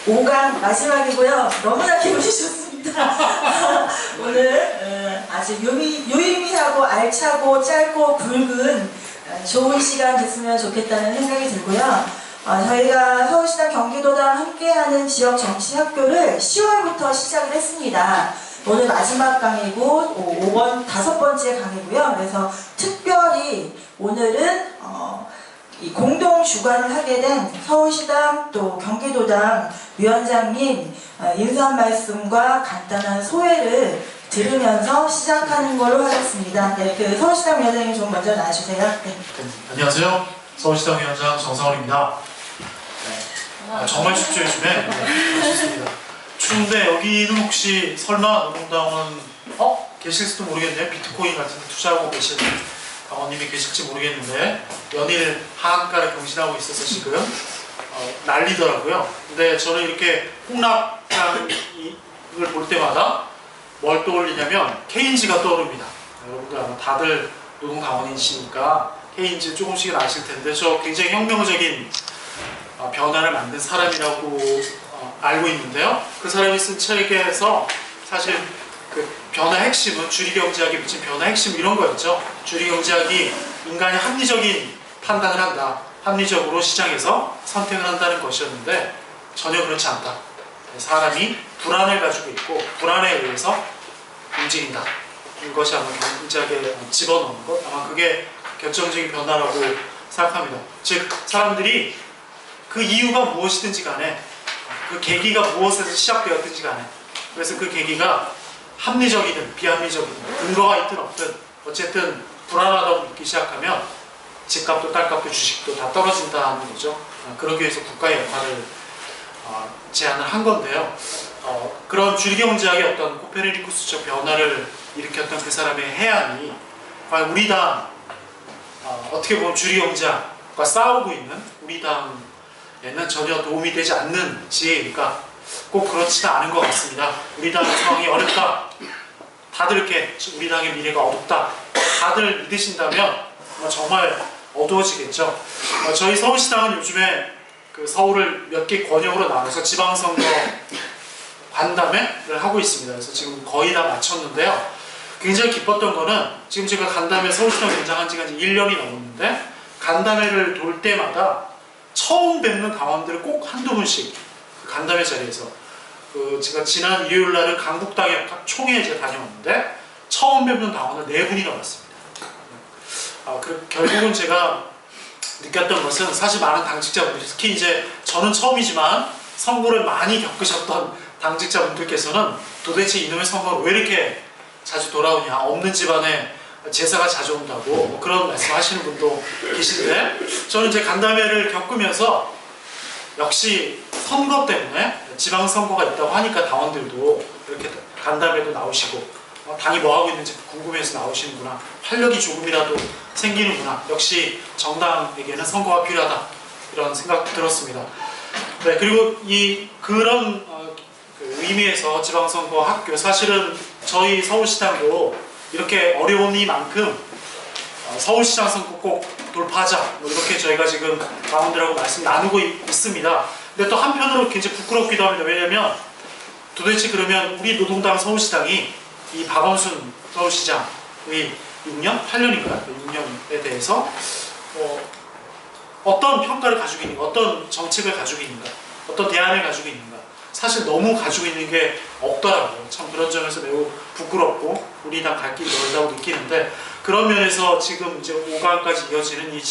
5강 마지막이고요. 너무나 기분이 좋습니다. 오늘 아주 유의미하고 알차고 짧고 굵은 좋은 시간 됐으면 좋겠다는 생각이 들고요. 저희가 서울시당 경기도당 함께하는 지역정치학교를 10월부터 시작을 했습니다. 오늘 마지막 강이고 5번 5번째 강이고요. 그래서 특별히 오늘은 이 공동 주관을 하게 된 서울시당 또 경기도당 위원장님 인사 말씀과 간단한 소회를 들으면서 시작하는 걸로 하겠습니다. 네, 그 서울시당 위원장님 좀 먼저 나와주세요. 네. 안녕하세요. 서울시당 위원장 정상원입니다. 네. 정말 춥죠 요즘에. 네, 좋습니다. 추운데 여기는 혹시 설마 노동당원 계실 수도 모르겠네요. 비트코인 같은 데 투자하고 계시는 당원님이 계실지 모르겠는데 연일 하한가를 경신하고 있어서 지금 난리더라고요. 근데 저는 이렇게 폭락장을 볼 때마다 뭘 떠올리냐면 케인즈가 떠오릅니다. 여러분들 아마 다들 노동당원이시니까 케인즈 조금씩은 아실 텐데 저 굉장히 혁명적인 변화를 만든 사람이라고 알고 있는데요. 그 사람이 쓴 책에서 사실 그 변화 핵심은 주리경제학이 미친 변화 핵심 이런 거였죠. 주리경제학이 인간이 합리적인 판단을 한다. 합리적으로 시장에서 선택을 한다는 것이었는데 전혀 그렇지 않다. 사람이 불안을 가지고 있고 불안에 의해서 움직인다. 이것이 아마 경제학에 집어넣은 것. 아마 그게 결정적인 변화라고 생각합니다. 즉 사람들이 그 이유가 무엇이든지 간에 그 계기가 무엇에서 시작되었든지 간에 그래서 그 계기가 합리적이든 비합리적이든 근거가 있든 없든 어쨌든 불안하다고 느끼기 시작하면 집값도 딸값도 주식도 다 떨어진다는 거죠. 그러기 위해서 국가의 역할을 제안을 한 건데요. 그런 주리경제학의 어떤 코페르니쿠스적 변화를 일으켰던 그 사람의 해안이 과연 우리 당 어떻게 보면 주리경제학과 싸우고 있는 우리 당에는 전혀 도움이 되지 않는지 그러니까 꼭 그렇지는 않은 것 같습니다. 우리 당의 상황이 어렵다. 다들 이렇게 우리 당의 미래가 어둡다. 다들 믿으신다면 정말 어두워지겠죠. 저희 서울시당은 요즘에 그 서울을 몇 개 권역으로 나눠서 지방선거 간담회를 하고 있습니다. 그래서 지금 거의 다 마쳤는데요. 굉장히 기뻤던 거는 지금 제가 간담회 서울시당 위원장한 지가 1년이 넘었는데 간담회를 돌 때마다 처음 뵙는 당원들을 꼭 한두 분씩 그 간담회 자리에서 제가 지난 일요일 날은 강북당의 총회에 제가 다녀왔는데 처음 뵙는 당원을 4분이나 왔습니다. 결국은 제가 느꼈던 것은 사실 많은 당직자분들이 특히 이제 저는 처음이지만 선거를 많이 겪으셨던 당직자분들께서는 도대체 이놈의 선거가 왜 이렇게 자주 돌아오냐, 없는 집안에 제사가 자주 온다고 그런 말씀하시는 분도 계신데 저는 이제 간담회를 겪으면서 역시 선거 때문에 지방선거가 있다고 하니까 당원들도 이렇게 간담회도 나오시고 당이 뭐하고 있는지 궁금해서 나오시는구나, 활력이 조금이라도 생기는구나, 역시 정당에게는 선거가 필요하다 이런 생각도 들었습니다. 네, 그리고 그런 그 의미에서 지방선거 학교 사실은 저희 서울시당도 이렇게 어려우니만큼 서울시장 선거 꼭 돌파하자 이렇게 저희가 지금 당원들하고 말씀 나누고 있습니다. 근데 또 한편으로 굉장히 부끄럽기도 합니다. 왜냐면 도대체 그러면 우리 노동당 서울시당이 이 박원순 서울시장의 6년? 8년인가요? 6년에 대해서 어떤 평가를 가지고 있는가, 어떤 정책을 가지고 있는가, 어떤 대안을 가지고 있는가, 사실 너무 가지고 있는 게 없더라고요. 참 그런 점에서 매우 부끄럽고 우리 당 갈 길이 멀다고 느끼는데 그런 면에서 지금 이제 5강까지 이어지는 이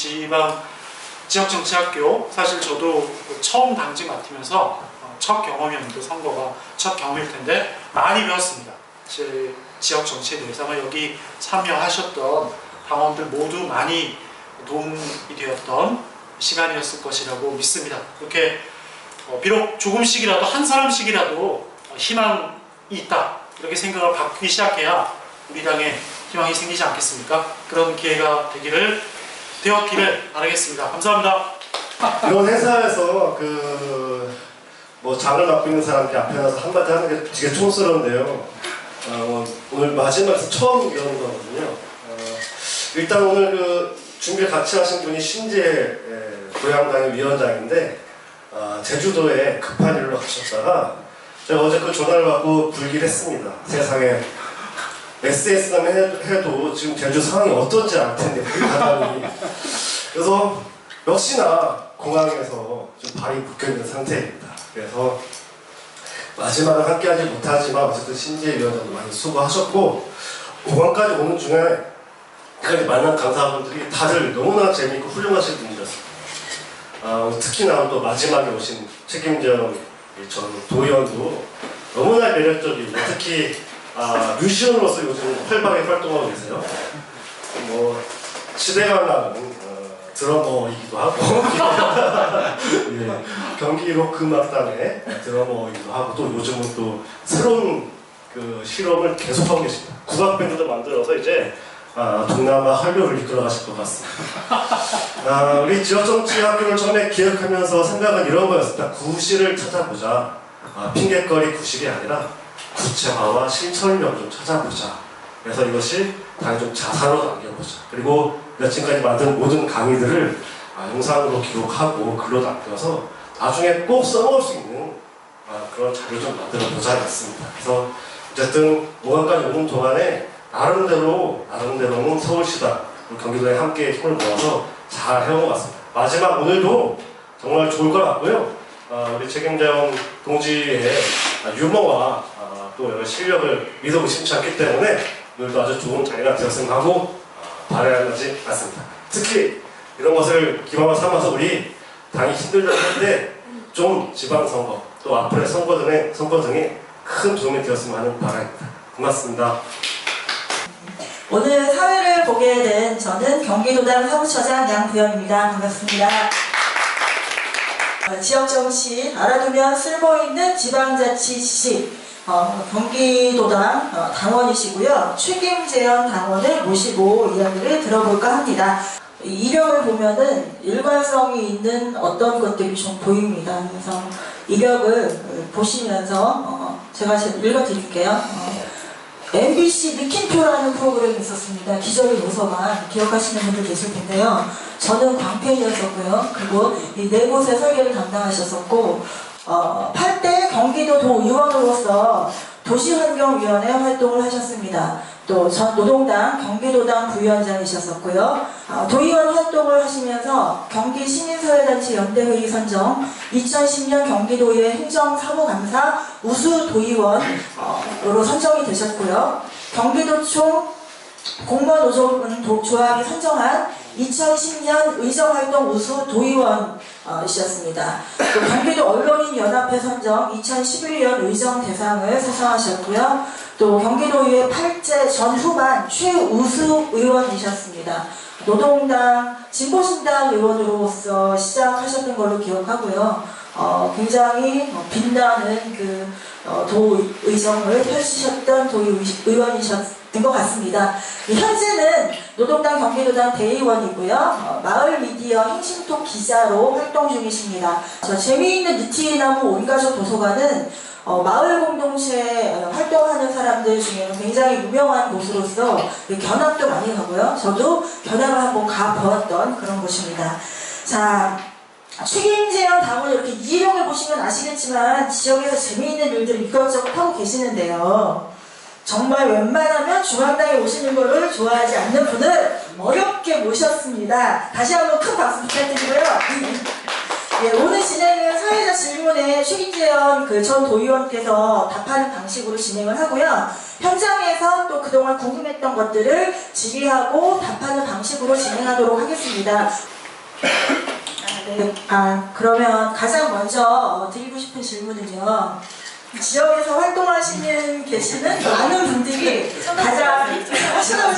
지역정치학교 사실 저도 처음 당직 맡으면서 첫 경험이었는데 선거가 첫 경험일 텐데 많이 배웠습니다. 제 지역 정치에 대해서 아마 여기 참여하셨던 당원들 모두 많이 도움이 되었던 시간이었을 것이라고 믿습니다. 이렇게 비록 조금씩이라도 한 사람씩이라도 희망이 있다 이렇게 생각을 바꾸기 시작해야 우리 당에 희망이 생기지 않겠습니까? 그런 기회가 되었기를 바라겠습니다. 감사합니다. 이런 회사에서 뭐 장을 맡고 있는 사람들 앞에 나서 한마디 하는 게 되게 촌스러운데요. 오늘 마지막에서 처음 이러는 거거든요. 일단 오늘 준비 같이 하신 분이 신재 고양당의 위원장인데 제주도에 급한 일로 가셨다가 제가 어제 그 전화를 받고 불기를 했습니다. 세상에 SS만 해도 지금 제주 상황이 어떤지 알 텐데 가다니. 그래서 역시나 공항에서 좀 발이 묶여있는 상태입니다. 그래서 마지막을 함께하지 못하지만 어쨌든 신지혜 위원장도 많이 수고하셨고, 공항까지 오는 중에 여기까지 만난 강사분들이 다들 너무나 재미있고 훌륭하신 분이었습니다. 특히나 또 마지막에 오신 책임정 전 도의원도 너무나 매력적이고, 특히 뮤지션으로서 요즘 활발하게 활동하고 계세요. 뭐 시대가 나는 드러머이기도 하고 예, 경기 로크 음악단의 드러머이기도 하고, 또 요즘은 또 새로운 그 실험을 계속하고 계십니다. 국악밴드도 만들어서 이제 동남아 한류를 이끌어가실 것 같습니다. 우리 지역정치학교를 처음에 기획하면서 생각은 이런 거였습니다. 구실을 찾아보자. 핑계거리 구실이 아니라 구체화와 실천력 좀 찾아보자. 그래서 이것이 당연히 좀 자사로 남겨보자. 그리고 지금까지 만든 모든 강의들을 영상으로 기록하고 글로 남겨서 나중에 꼭 써먹을 수 있는 그런 자료를 좀 만들어보자 했습니다. 그래서 어쨌든 모강까지 오는 동안에 나름대로는 서울시당 경기도에 함께 힘을 모아서 잘 해온 것 같습니다. 마지막 오늘도 정말 좋을 것 같고요. 우리 책임자영 동지의 유머와 또 여러 실력을 믿어 의심치 않기 때문에 오늘도 아주 좋은 자리가 되었으면 하고 바라지 않습니다. 특히 이런 것을 기반으로 삼아서 우리 당이 힘들다고 하는데 좀 지방선거 또 앞으로의 선거 등에 큰 도움이 되었으면 하는 바람입니다. 고맙습니다. 오늘 사회를 보게 된 저는 경기도당 사무처장 양부영입니다. 반갑습니다. 지역정치 알아두면 쓸모있는 지방자치 지식 경기도당 당원이시고요. 최김재현 당원을 모시고 이야기를 들어볼까 합니다. 이력을 보면은 일관성이 있는 어떤 것들이 좀 보입니다. 그래서 이력을 보시면서 제가 읽어드릴게요. MBC 느낌표라는 프로그램이 있었습니다. 기저귀 노서만 기억하시는 분들 계실 텐데요. 저는 광팬이었었고요. 그리고 이 네 곳의 설계를 담당하셨었고 8대 경기도 도의원으로서 도시환경위원회 활동을 하셨습니다. 또 전 노동당 경기도당 부위원장이셨었고요. 도의원 활동을 하시면서 경기시민사회단체 연대회의 선정, 2010년 경기도의 행정사무감사 우수도의원으로 선정이 되셨고요. 경기도총 공무원노조조합이 선정한 2010년 의정활동 우수 도의원이셨습니다. 또 경기도 언론인연합회 선정 2011년 의정대상을 수상하셨고요. 또 경기도의회 8제 전후반 최우수 의원이셨습니다. 노동당, 진보신당 의원으로서 시작하셨던 걸로 기억하고요. 굉장히 빛나는 그 도의정을 펼치셨던 도의원이셨던 것 같습니다. 현재는 노동당 경기도당 대의원이고요. 마을미디어 행신톡 기자로 활동 중이십니다. 재미있는 느티나무 온가족 도서관은 마을 공동체에 활동하는 사람들 중에는 굉장히 유명한 곳으로서 견학도 많이 가고요. 저도 견학을 한번 가보았던 그런 곳입니다. 자, 최김재현 당원 이렇게 이력을 보시면 아시겠지만 지역에서 재미있는 일들을 이것저것 하고 계시는데요. 정말 웬만하면 중앙당에 오시는 것을 좋아하지 않는 분을 어렵게 모셨습니다. 다시 한번 큰 박수 부탁드리고요. 예, 오늘 진행은 사회자 질문에 최김재현 전 도의원께서 답하는 방식으로 진행을 하고요. 현장에서 또 그동안 궁금했던 것들을 질의하고 답하는 방식으로 진행하도록 하겠습니다. 네. 그러면 가장 먼저 드리고 싶은 질문은요. 지역에서 활동하시는 계시는 많은 분들이 가장 가장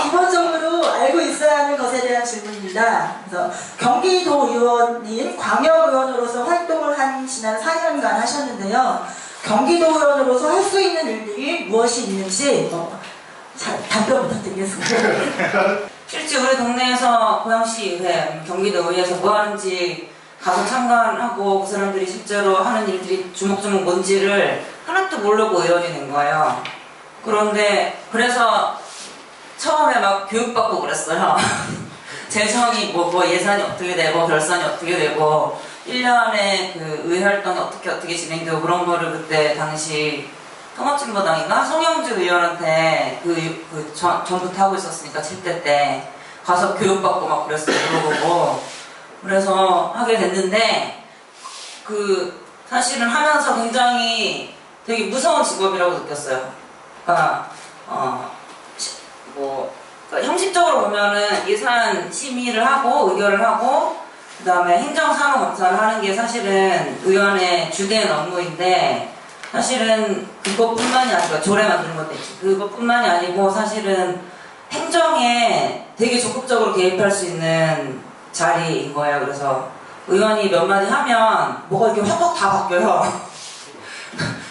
기본적으로 알고 있어야 하는 것에 대한 질문입니다. 그래서 경기도 의원인 광역의원으로서 활동을 한 지난 4년간 하셨는데요. 경기도 의원으로서 할 수 있는 일들이 무엇이 있는지 답변 부탁드리겠습니다. 실제 우리 동네에서 고양시의회, 경기도의회에서 뭐 하는지 가서 참관하고 그 사람들이 실제로 하는 일들이 주목주목 뭔지를 하나도 모르고 의원이 된 거예요. 그래서 처음에 막 교육받고 그랬어요. 재정이 뭐 예산이 어떻게 되고 결산이 어떻게 되고 1년에 그 의회 활동이 어떻게 진행되고 그런 거를 그때 당시 통합진보당인가 송영주 의원한테 전부터 하고 있었으니까 7대 때 가서 교육받고 막 그랬어요. 물어보고 그래서 하게 됐는데 사실은 하면서 굉장히 되게 무서운 직업이라고 느꼈어요. 그러니까 그러니까 형식적으로 보면은 예산 심의를 하고 의결을 하고 그 다음에 행정사무감사를 하는 게 사실은 의원의 주된 업무인데 사실은 그것뿐만이 아니고 조례 만드는 것도 있지. 그것뿐만이 아니고 사실은 행정에 되게 적극적으로 개입할 수 있는 자리인 거예요. 그래서 의원이 몇 마디 하면 뭐가 이렇게 확확 다 바뀌어요.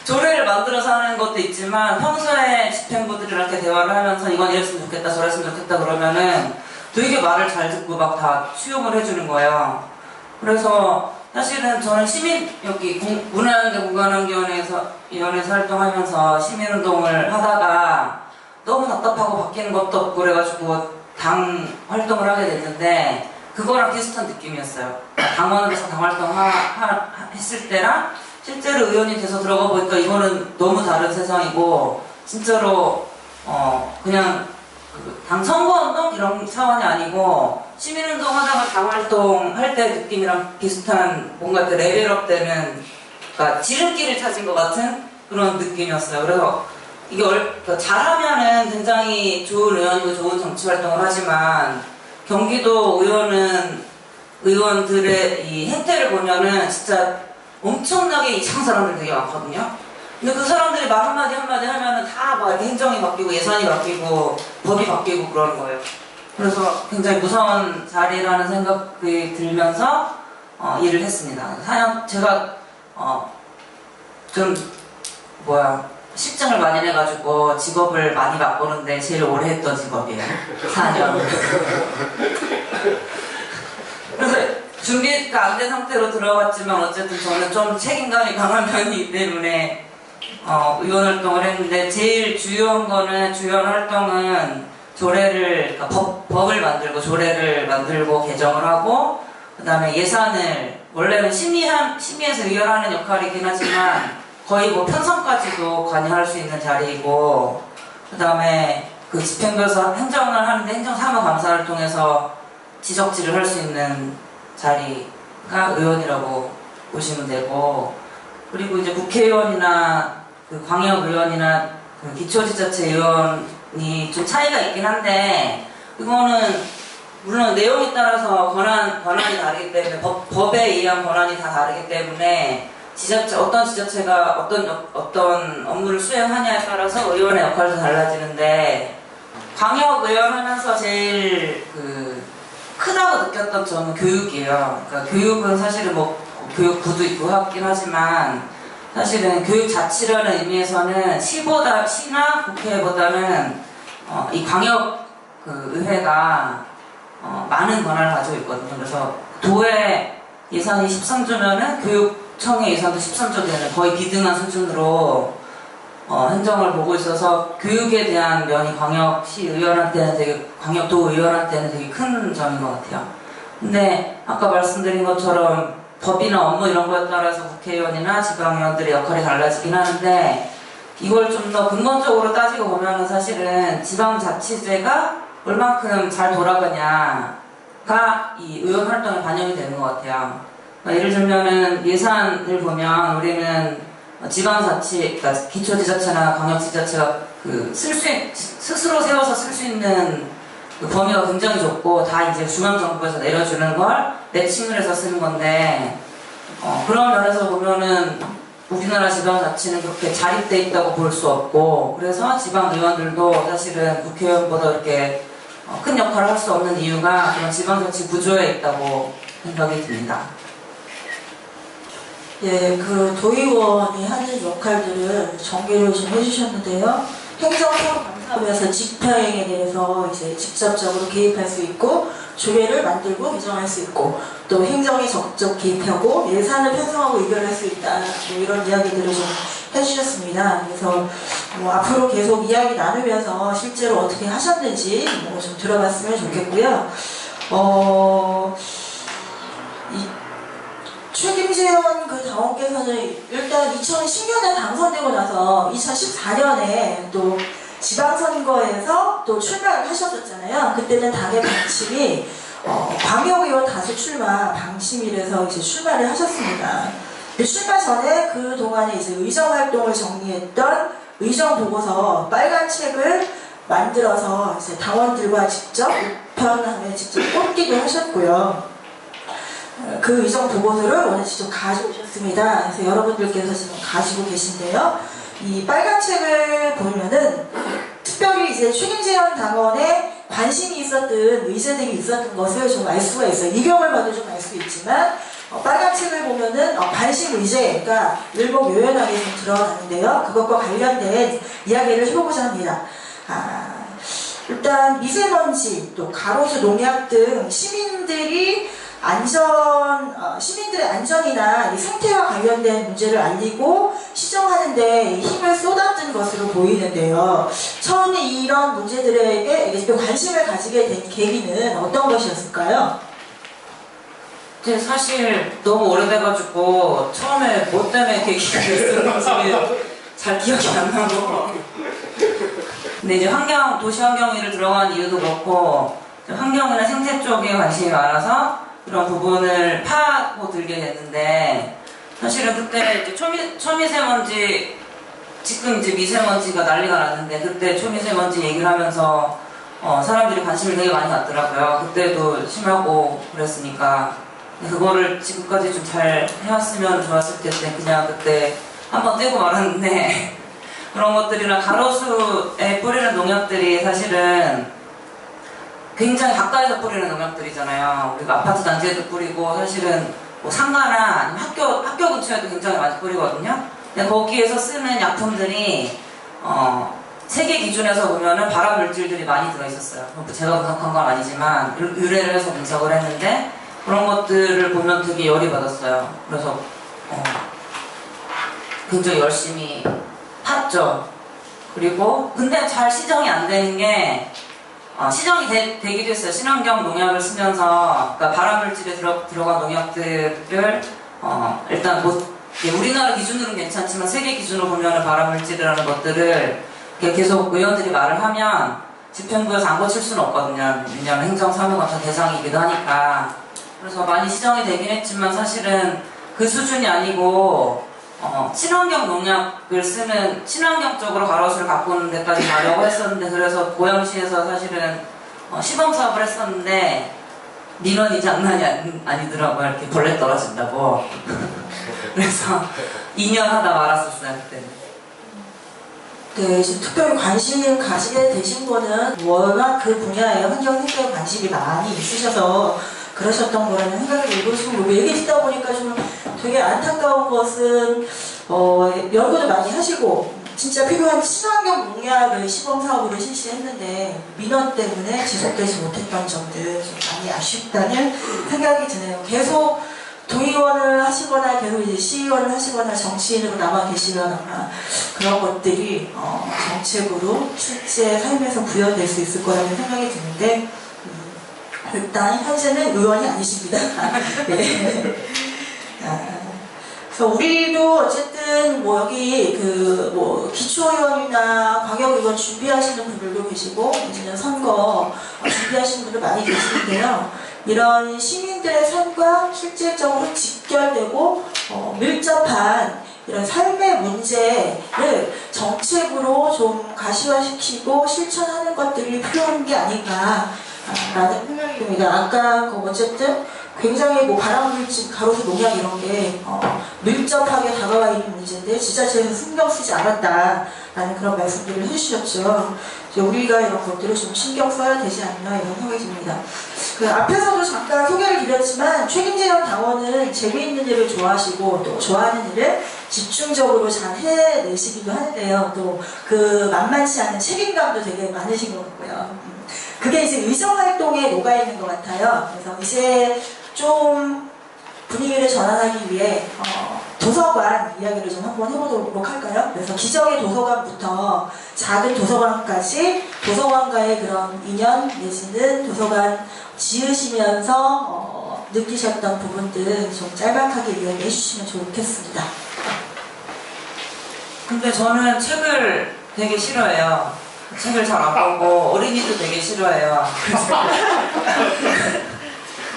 조례를 만들어서 하는 것도 있지만 평소에 집행부들이랑 이렇게 대화를 하면서 이건 이랬으면 좋겠다 저랬으면 좋겠다 그러면은 되게 말을 잘 듣고 막 다 수용을 해주는 거예요. 그래서 사실은 저는 여기 문화연대 공간환경위원회에서 활동하면서 시민운동을 하다가 너무 답답하고 바뀌는 것도 없고 그래가지고 당 활동을 하게 됐는데 그거랑 비슷한 느낌이었어요. 당원으로서 당 활동 했을 때랑 실제로 의원이 돼서 들어가 보니까 이거는 너무 다른 세상이고 진짜로 그냥 당 선거운동 이런 차원이 아니고 시민운동 하다가 당활동 할 때 느낌이랑 비슷한 뭔가 그 레벨업 되는 그러니까 지름길을 찾은 것 같은 그런 느낌이었어요. 그래서 이게 잘하면은 굉장히 좋은 의원이고 좋은 정치활동을 하지만 경기도 의원들의 이 행태를 보면은 진짜 엄청나게 이상한 사람들 되게 많거든요. 근데 그 사람들이 말 한마디 하면은 다 막 이렇게 행정이 바뀌고 예산이 바뀌고 법이 바뀌고 그러는 거예요. 그래서 굉장히 무서운 자리라는 생각이 들면서 일을 했습니다. 제가 좀 실증을 많이 내가지고 직업을 많이 바꾸는데 제일 오래 했던 직업이에요. 4년. 그래서 준비가 안 된 상태로 들어갔지만 어쨌든 저는 좀 책임감이 강한 편이기 때문에 의원 활동을 했는데 제일 주요한 활동은 그러니까 법을 만들고 조례를 만들고 개정을 하고 그 다음에 예산을 원래는 심의해서 의결하는 역할이긴 하지만 거의 편성까지도 관여할 수 있는 자리이고 그 다음에 그 집행부에서 행정을 하는데 행정사무감사를 통해서 지적질을 할 수 있는 자리가 의원이라고 보시면 되고 그리고 이제 국회의원이나 광역의원이나 기초지자체 의원이 좀 차이가 있긴 한데 이거는 물론 내용에 따라서 권한이 다르기 때문에 법에 의한 권한이 다 다르기 때문에 어떤 지자체가 어떤 업무를 수행하냐에 따라서 의원의 역할도 달라지는데 광역의원 하면서 제일 크다고 느꼈던 점은 교육이에요. 그러니까 교육은 사실은 교육부도 있고 하긴 하지만 사실은 교육자치라는 의미에서는 시나 국회보다는 이 광역 의회가 많은 권한을 가지고 있거든요. 그래서 도의 예산이 13조면은 교육청의 예산도 13조 되는 거의 비등한 수준으로 행정을 보고 있어서 교육에 대한 면이 광역도 의원한테는 되게 큰 점인 것 같아요. 근데 아까 말씀드린 것처럼 법이나 업무 이런 거에 따라서 국회의원이나 지방의원들의 역할이 달라지긴 하는데 이걸 좀 더 근본적으로 따지고 보면 사실은 지방자치제가 얼만큼 잘 돌아가냐가 이 의원 활동에 반영이 되는 것 같아요. 그러니까 예를 들면은 예산을 보면 우리는 지방자치, 그러니까 기초지자체나 광역지자체가 스스로 세워서 쓸 수 있는 범위가 굉장히 좁고 다 이제 중앙정부에서 내려주는 걸 매칭을 해서 쓰는 건데 그런 면에서 보면은 우리나라 지방자치는 그렇게 자립돼 있다고 볼 수 없고 그래서 지방의원들도 사실은 국회의원보다 이렇게 큰 역할을 할 수 없는 이유가 그런 지방자치 구조에 있다고 생각이 듭니다. 예, 도의원이 하는 역할들을 정리를 좀 해주셨는데요. 행정사무감사부에서 집행에 대해서 이제 직접적으로 개입할 수 있고 조례를 만들고 개정할 수 있고 또 행정이 적극적 개입하고 예산을 편성하고 의결할 수 있다 이런 이야기들을 좀 해주셨습니다. 그래서 앞으로 계속 이야기 나누면서 실제로 어떻게 하셨는지 좀 들어봤으면 좋겠고요. 최김재현 그 당원께서는 일단 2010년에 당선되고 나서 2014년에 또 지방선거에서 또 출마를 하셨었잖아요. 그때는 당의 방침이 광역의원 다수 출마 방침이라서 이제 출마를 하셨습니다. 출마 전에 그 동안에 이제 의정 활동을 정리했던 의정 보고서 빨간 책을 만들어서 이제 당원들과 직접 우편함에 직접 꽂기도 하셨고요. 그 의정 보고서를 오늘 직접 가져오셨습니다. 그래서 여러분들께서 지금 가지고 계신데요. 이 빨간 책을 보면은 특별히 이제 최김재현 당원의 관심이 있었던 의제들이 있었던 것을 좀 알 수가 있어요. 이경을 봐도 좀 알 수 있지만 빨간 책을 보면은 관심 의제가 일목요연하게 좀 드러나는데요. 그것과 관련된 이야기를 해보고자 합니다. 일단 미세먼지, 또 가로수 농약 등 시민들의 안전이나 이 생태와 관련된 문제를 알리고 시정하는데 힘을 쏟았던 것으로 보이는데요. 처음에 이런 문제들에게 관심을 가지게 된 계기는 어떤 것이었을까요? 사실 너무 오래돼가지고 처음에 뭐 때문에 계기가 됐었는지 잘 기억이 안 나고. 근데 이제 도시 환경위를 들어간 이유도 그렇고 환경이나 생태 쪽에 관심이 많아서 그런 부분을 파고들게 됐는데, 사실은 그때 이제 초미세먼지, 지금 이제 미세먼지가 난리가 났는데 그때 초미세먼지 얘기를 하면서 사람들이 관심을 되게 많이 갖더라고요. 그때도 심하고 그랬으니까. 그거를 지금까지 좀 잘 해왔으면 좋았을 텐데 그냥 그때 한번 떼고 말았는데 그런 것들이나 가로수에 뿌리는 농약들이 사실은 굉장히 가까이서 뿌리는 농약들이잖아요. 우리가 아파트 단지에도 뿌리고 사실은 뭐 상가나 학교 근처에도 굉장히 많이 뿌리거든요. 근데 거기에서 쓰는 약품들이 세계 기준에서 보면은 발암 물질들이 많이 들어있었어요. 제가 분석한 건 아니지만 의뢰를 해서 분석을 했는데 그런 것들을 보면 되게 열이 받았어요. 그래서 굉장히 열심히 팠죠. 그리고 근데 잘 시정이 안 되는 게 시정이 되기도 했어요. 친환경 농약을 쓰면서 그러니까 발암물질에 들어간 농약들을 일단 뭐 우리나라 기준으로는 괜찮지만 세계 기준으로 보면 발암물질이라는 것들을 계속 의원들이 말을 하면 집행부에서 안 고칠 수는 없거든요. 왜냐하면 행정사무관청 대상이기도 하니까. 그래서 많이 시정이 되긴 했지만 사실은 그 수준이 아니고 친환경 농약을 쓰는 친환경적으로 가로수를 바꾸는 데까지 가려고 했었는데, 그래서 고양시에서 사실은 시범 사업을 했었는데 민원이 장난이 아니더라고요. 이렇게 벌레 떨어진다고. 그래서 2년 하다 말았었어요 그때는. 네, 지금 특별히 관심 가지게 되신 거는 워낙 그 분야에 환경생태에 관심이 많이 있으셔서 그러셨던 거라는 생각이 들고, 지금 얘기 듣다 보니까 좀 되게 안타까운 것은 연구도 많이 하시고 진짜 필요한 친환경 농약을 시범사업으로 실시했는데 민원 때문에 지속되지 못했던 점들 좀 많이 아쉽다는 생각이 드네요. 계속 도의원을 하시거나 계속 이제 시의원을 하시거나 정치인으로 남아 계시면 아마 그런 것들이 정책으로 실제 삶에서 구현될 수 있을 거라는 생각이 드는데, 일단 현재는 의원이 아니십니다. 네. 그래서 우리도 어쨌든 뭐 여기 뭐 기초의원이나 광역의원 준비하시는 분들도 계시고 이제는 선거 준비하시는 분들 많이 계시는데요. 이런 시민들의 삶과 실질적으로 직결되고 밀접한 이런 삶의 문제를 정책으로 좀 가시화시키고 실천하는 것들이 필요한 게 아닌가 라는 생각이 듭니다. 아까 어쨌든 굉장히 뭐 발암물질, 가로수 농약 이런 게 밀접하게 다가와 있는 문제인데 지자체에서 신경 쓰지 않았다라는 그런 말씀들을 해주셨죠. 이제 우리가 이런 것들을 좀 신경 써야 되지 않나 이런 생각이 듭니다. 그 앞에서도 잠깐 소개를 드렸지만 최김재현 당원은 재미있는 일을 좋아하시고 또 좋아하는 일을 집중적으로 잘 해내시기도 하는데요. 또 그 만만치 않은 책임감도 되게 많으신 것 같고요. 그게 이제 의정활동에 녹아있는 것 같아요. 그래서 이제 좀 분위기를 전환하기 위해 도서관 이야기를 좀 한번 해보도록 할까요? 그래서 기적의 도서관부터 작은 도서관까지 도서관과의 그런 인연 내지는 도서관 지으시면서 느끼셨던 부분들 좀 짤막하게 이야기해 주시면 좋겠습니다. 근데 저는 책을 되게 싫어해요. 책을 잘 안 보고 어린이도 되게 싫어해요.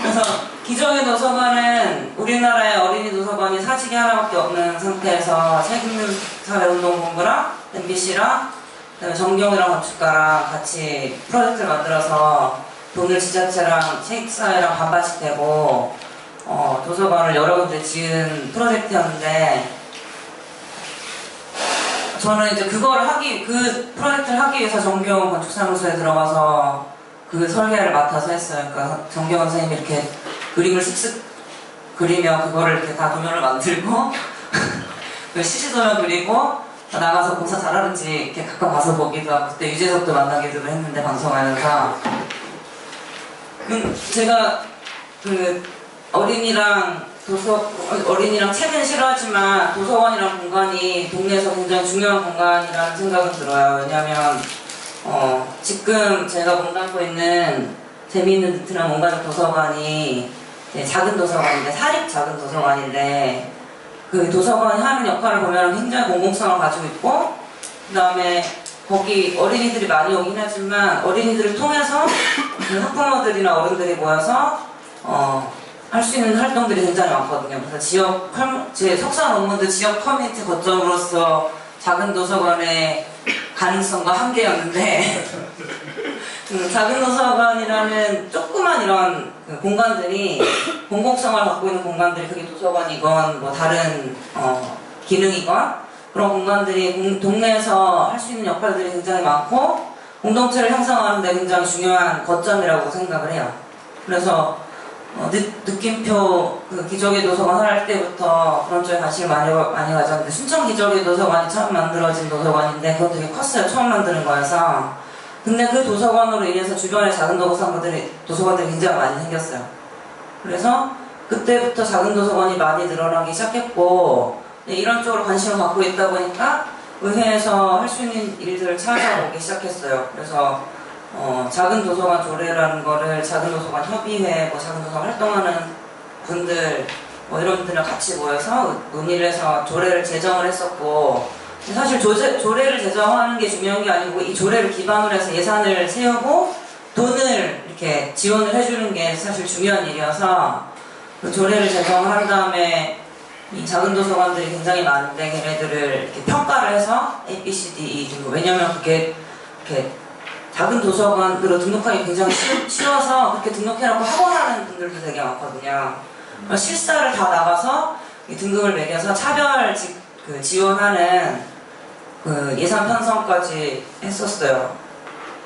그래서 기존의 도서관은 우리나라의 어린이 도서관이 사직이 하나밖에 없는 상태에서 책 읽는 사회운동본부랑 MBC랑 그다음에 정경이랑 건축가랑 같이 프로젝트를 만들어서 돈을 지자체랑 책사회랑 반반씩 대고 도서관을 여러 군데 지은 프로젝트였는데 저는 이제 그 프로젝트를 하기 위해서 정경 건축사무소에 들어가서 그 설계를 맡아서 했어요. 그러니까 정경 선생님이 이렇게 그림을 쓱쓱 그리며 그거를 이렇게 다 도면을 만들고 CC도면 그리고 나가서 공사 잘하는지 이렇게 가끔 가서 보기도 하고 그때 유재석도 만나기도 했는데 방송하면서 제가 그 어린이랑 책은 싫어하지만 도서관이라는 공간이 동네에서 굉장히 중요한 공간이라는 생각은 들어요. 왜냐하면 지금 제가 몸담고 있는 재미있는 느트나 몽가족 도서관이 작은 도서관인데 사립 작은 도서관인데 그 도서관이 하는 역할을 보면 굉장히 공공성을 가지고 있고 그 다음에 거기 어린이들이 많이 오긴 하지만 어린이들을 통해서 그 학부모들이나 어른들이 모여서 할 수 있는 활동들이 굉장히 많거든요. 그래서 제 석사 논문도 지역 커뮤니티 거점으로서 작은 도서관의 가능성과 한계였는데 작은 도서관이라는 조그만 이런 그 공간들이 공공성을 갖고 있는 공간들이 그게 도서관이건 뭐 다른 기능이건 그런 공간들이 동네에서 할 수 있는 역할들이 굉장히 많고 공동체를 형성하는 데 굉장히 중요한 거점이라고 생각을 해요. 그래서 느낌표 그 기저귀 도서관 할 때부터 그런 쪽에 관심을 많이 가졌는데 순천 기저귀 도서관이 처음 만들어진 도서관인데 그건 되게 컸어요. 처음 만드는 거여서. 근데 그 도서관으로 인해서 주변에 작은 도서관들이 굉장히 많이 생겼어요. 그래서 그때부터 작은 도서관이 많이 늘어나기 시작했고 이런 쪽으로 관심을 갖고 있다 보니까 의회에서 할 수 있는 일들을 찾아보기 시작했어요. 그래서 작은 도서관 조례라는 거를 작은 도서관 협의회, 작은 도서관 활동하는 분들, 이런 분들이랑 같이 모여서 논의를 해서 조례를 제정을 했었고, 사실 조례를 제정하는 게 중요한 게 아니고, 이 조례를 기반으로 해서 예산을 세우고, 돈을 이렇게 지원을 해주는 게 사실 중요한 일이어서, 그 조례를 제정한 다음에, 이 작은 도서관들이 굉장히 많은데, 걔네들을 이렇게 평가를 해서, A, B, C, D, E 등급. 왜냐면 그게, 이렇게, 작은 도서관으로 등록하기 굉장히 쉬워서 그렇게 등록해놓고 학원하는 분들도 되게 많거든요. 실사를 다 나가서 이 등급을 매겨서 차별 지원하는 그 예산 편성까지 했었어요.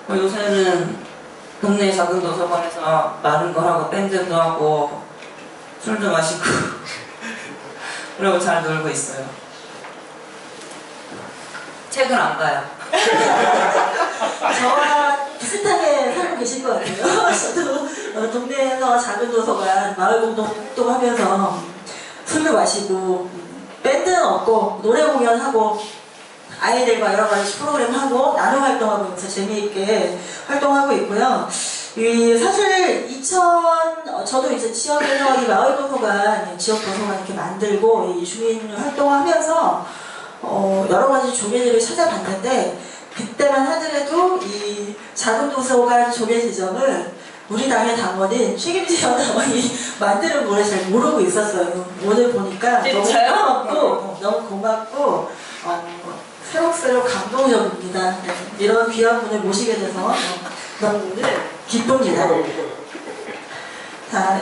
요새는 동네 작은 도서관에서 많은 걸 하고 밴드도 하고 술도 마시고 그러고 잘 놀고 있어요. 책은 안 가요. 저와 비슷하게 살고 계실 것 같아요. 저도 동네에서 작은 도서관, 마을 공동하면서 술도 마시고 밴드는 없고 노래 공연하고 아이들과 여러 가지 프로그램 하고 나눔 활동하고 있어서 재미있게 활동하고 있고요. 사실 저도 이제 지역에서 이 마을 도서관, 지역 도서관 이렇게 만들고 이 주민 활동하면서 여러 가지 조례들을 찾아봤는데 그때만 하더라도 이 작은 도서관 조례 제정을 우리 당의 당원인 책임지원 당원이 만드는 걸 잘 모르고 있었어요. 오늘 보니까 너무 고맙고 새록새록 감동적입니다. 네, 이런 귀한 분을 모시게 돼서 너무 기쁩니다. 자,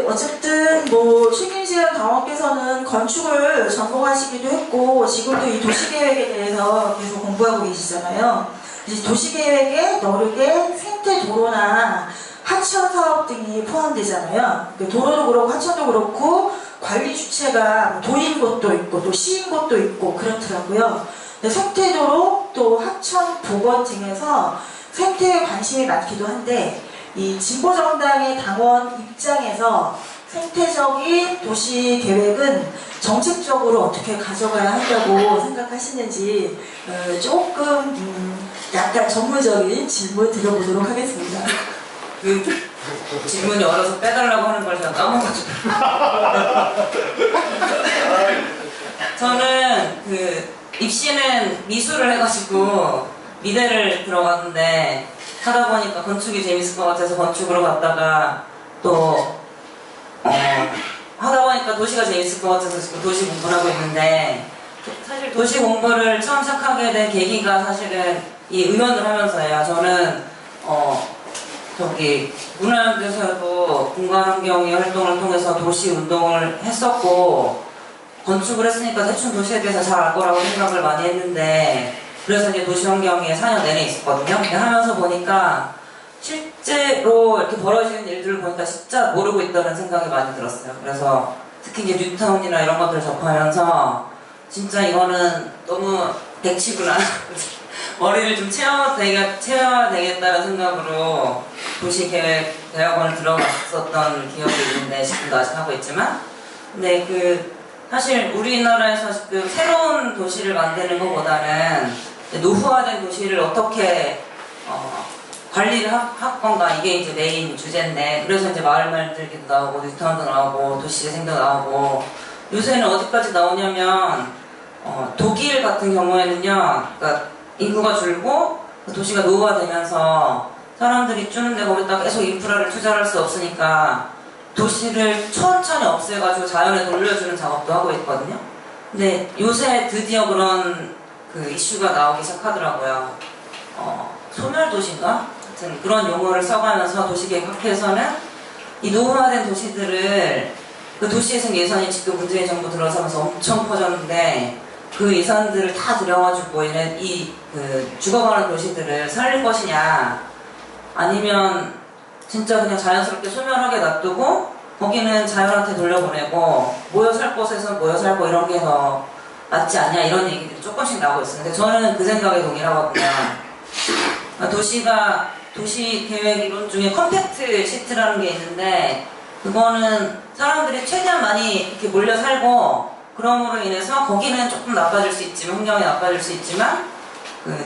어쨌든 책임지원 당원께서는 건축을 전공하시기도 했고 지금도 이 도시계획에 대해서 계속 공부하고 계시잖아요. 이제 도시계획에 너르게 생태도로나 하천사업 등이 포함되잖아요. 도로도 그렇고 하천도 그렇고 관리 주체가 도인 곳도 있고 또 시인 곳도 있고 그렇더라고요. 생태도로 또 하천 보건 등에서 생태에 관심이 많기도 한데 이 진보정당의 당원 입장에서 생태적인 도시계획은 정책적으로 어떻게 가져가야 한다고 생각하시는지 조금 약간 전문적인 질문 드려보도록 하겠습니다. 질문 열어서 빼달라고 하는 걸 제가 까먹어가지고. 저는 그 입시는 미술을 해가지고 미대를 들어갔는데 하다 보니까 건축이 재밌을 것 같아서 건축으로 갔다가 또 하다 보니까 도시가 재밌을 것 같아서 지금 도시 공부를 하고 있는데, 사실 도시 공부를 처음 시작하게 된 계기가 사실은 이 의원을 하면서예요. 저는 저기 문화연대에서도 공간환경의 활동을 통해서 도시 운동을 했었고, 건축을 했으니까 대충 도시에 대해서 잘 알 거라고 생각을 많이 했는데, 그래서 이제 도시환경에 4년 내내 있었거든요. 근데 하면서 보니까 실제로 이렇게 벌어지는 일들을 보니까 진짜 모르고 있다는 생각이 많이 들었어요. 그래서 특히 이제 뉴타운이나 이런 것들을 접하면서 진짜 이거는 너무 백치구나. 머리를 좀 채워야 되겠다는 생각으로 도시계획대학원을 들어갔었던 기억이 있는데, 지금도 아직 하고 있지만, 근데 사실 우리나라에서 지금 새로운 도시를 만드는 것보다는 노후화된 도시를 어떻게 관리를 할 건가, 이게 이제 메인 주제인데, 그래서 이제 마을 만들기도 나오고 뉴타운도 나오고 도시재생도 나오고, 요새는 어디까지 나오냐면 독일 같은 경우에는요, 그러니까 인구가 줄고 도시가 노후화되면서 사람들이 주는데 거기다가 계속 인프라를 투자할 수 없으니까 도시를 천천히 없애가지고 자연에 돌려주는 작업도 하고 있거든요. 근데 요새 드디어 그런 이슈가 나오기 시작하더라고요. 소멸도시인가? 하여튼 그런 용어를 써가면서 도시계획학회에서는 이 노후화된 도시들을, 그 도시재생 예산이 지금 문재인 정부 들어서면서 엄청 커졌는데, 그 예산들을 다 들여가지고 이 죽어가는 도시들을 살릴 것이냐, 아니면 진짜 그냥 자연스럽게 소멸하게 놔두고 거기는 자연한테 돌려보내고 모여 살 곳에서 모여 살고 이런 게 더 낫지 않냐, 이런 얘기들이 조금씩 나오고 있어요. 근데 저는 그 생각에 동의하거든요. 도시 계획 이론 중에 컴팩트 시티라는 게 있는데, 그거는 사람들이 최대한 많이 이렇게 몰려 살고, 그럼으로 인해서 거기는 조금 나빠질 수 있지만, 환경이 나빠질 수 있지만,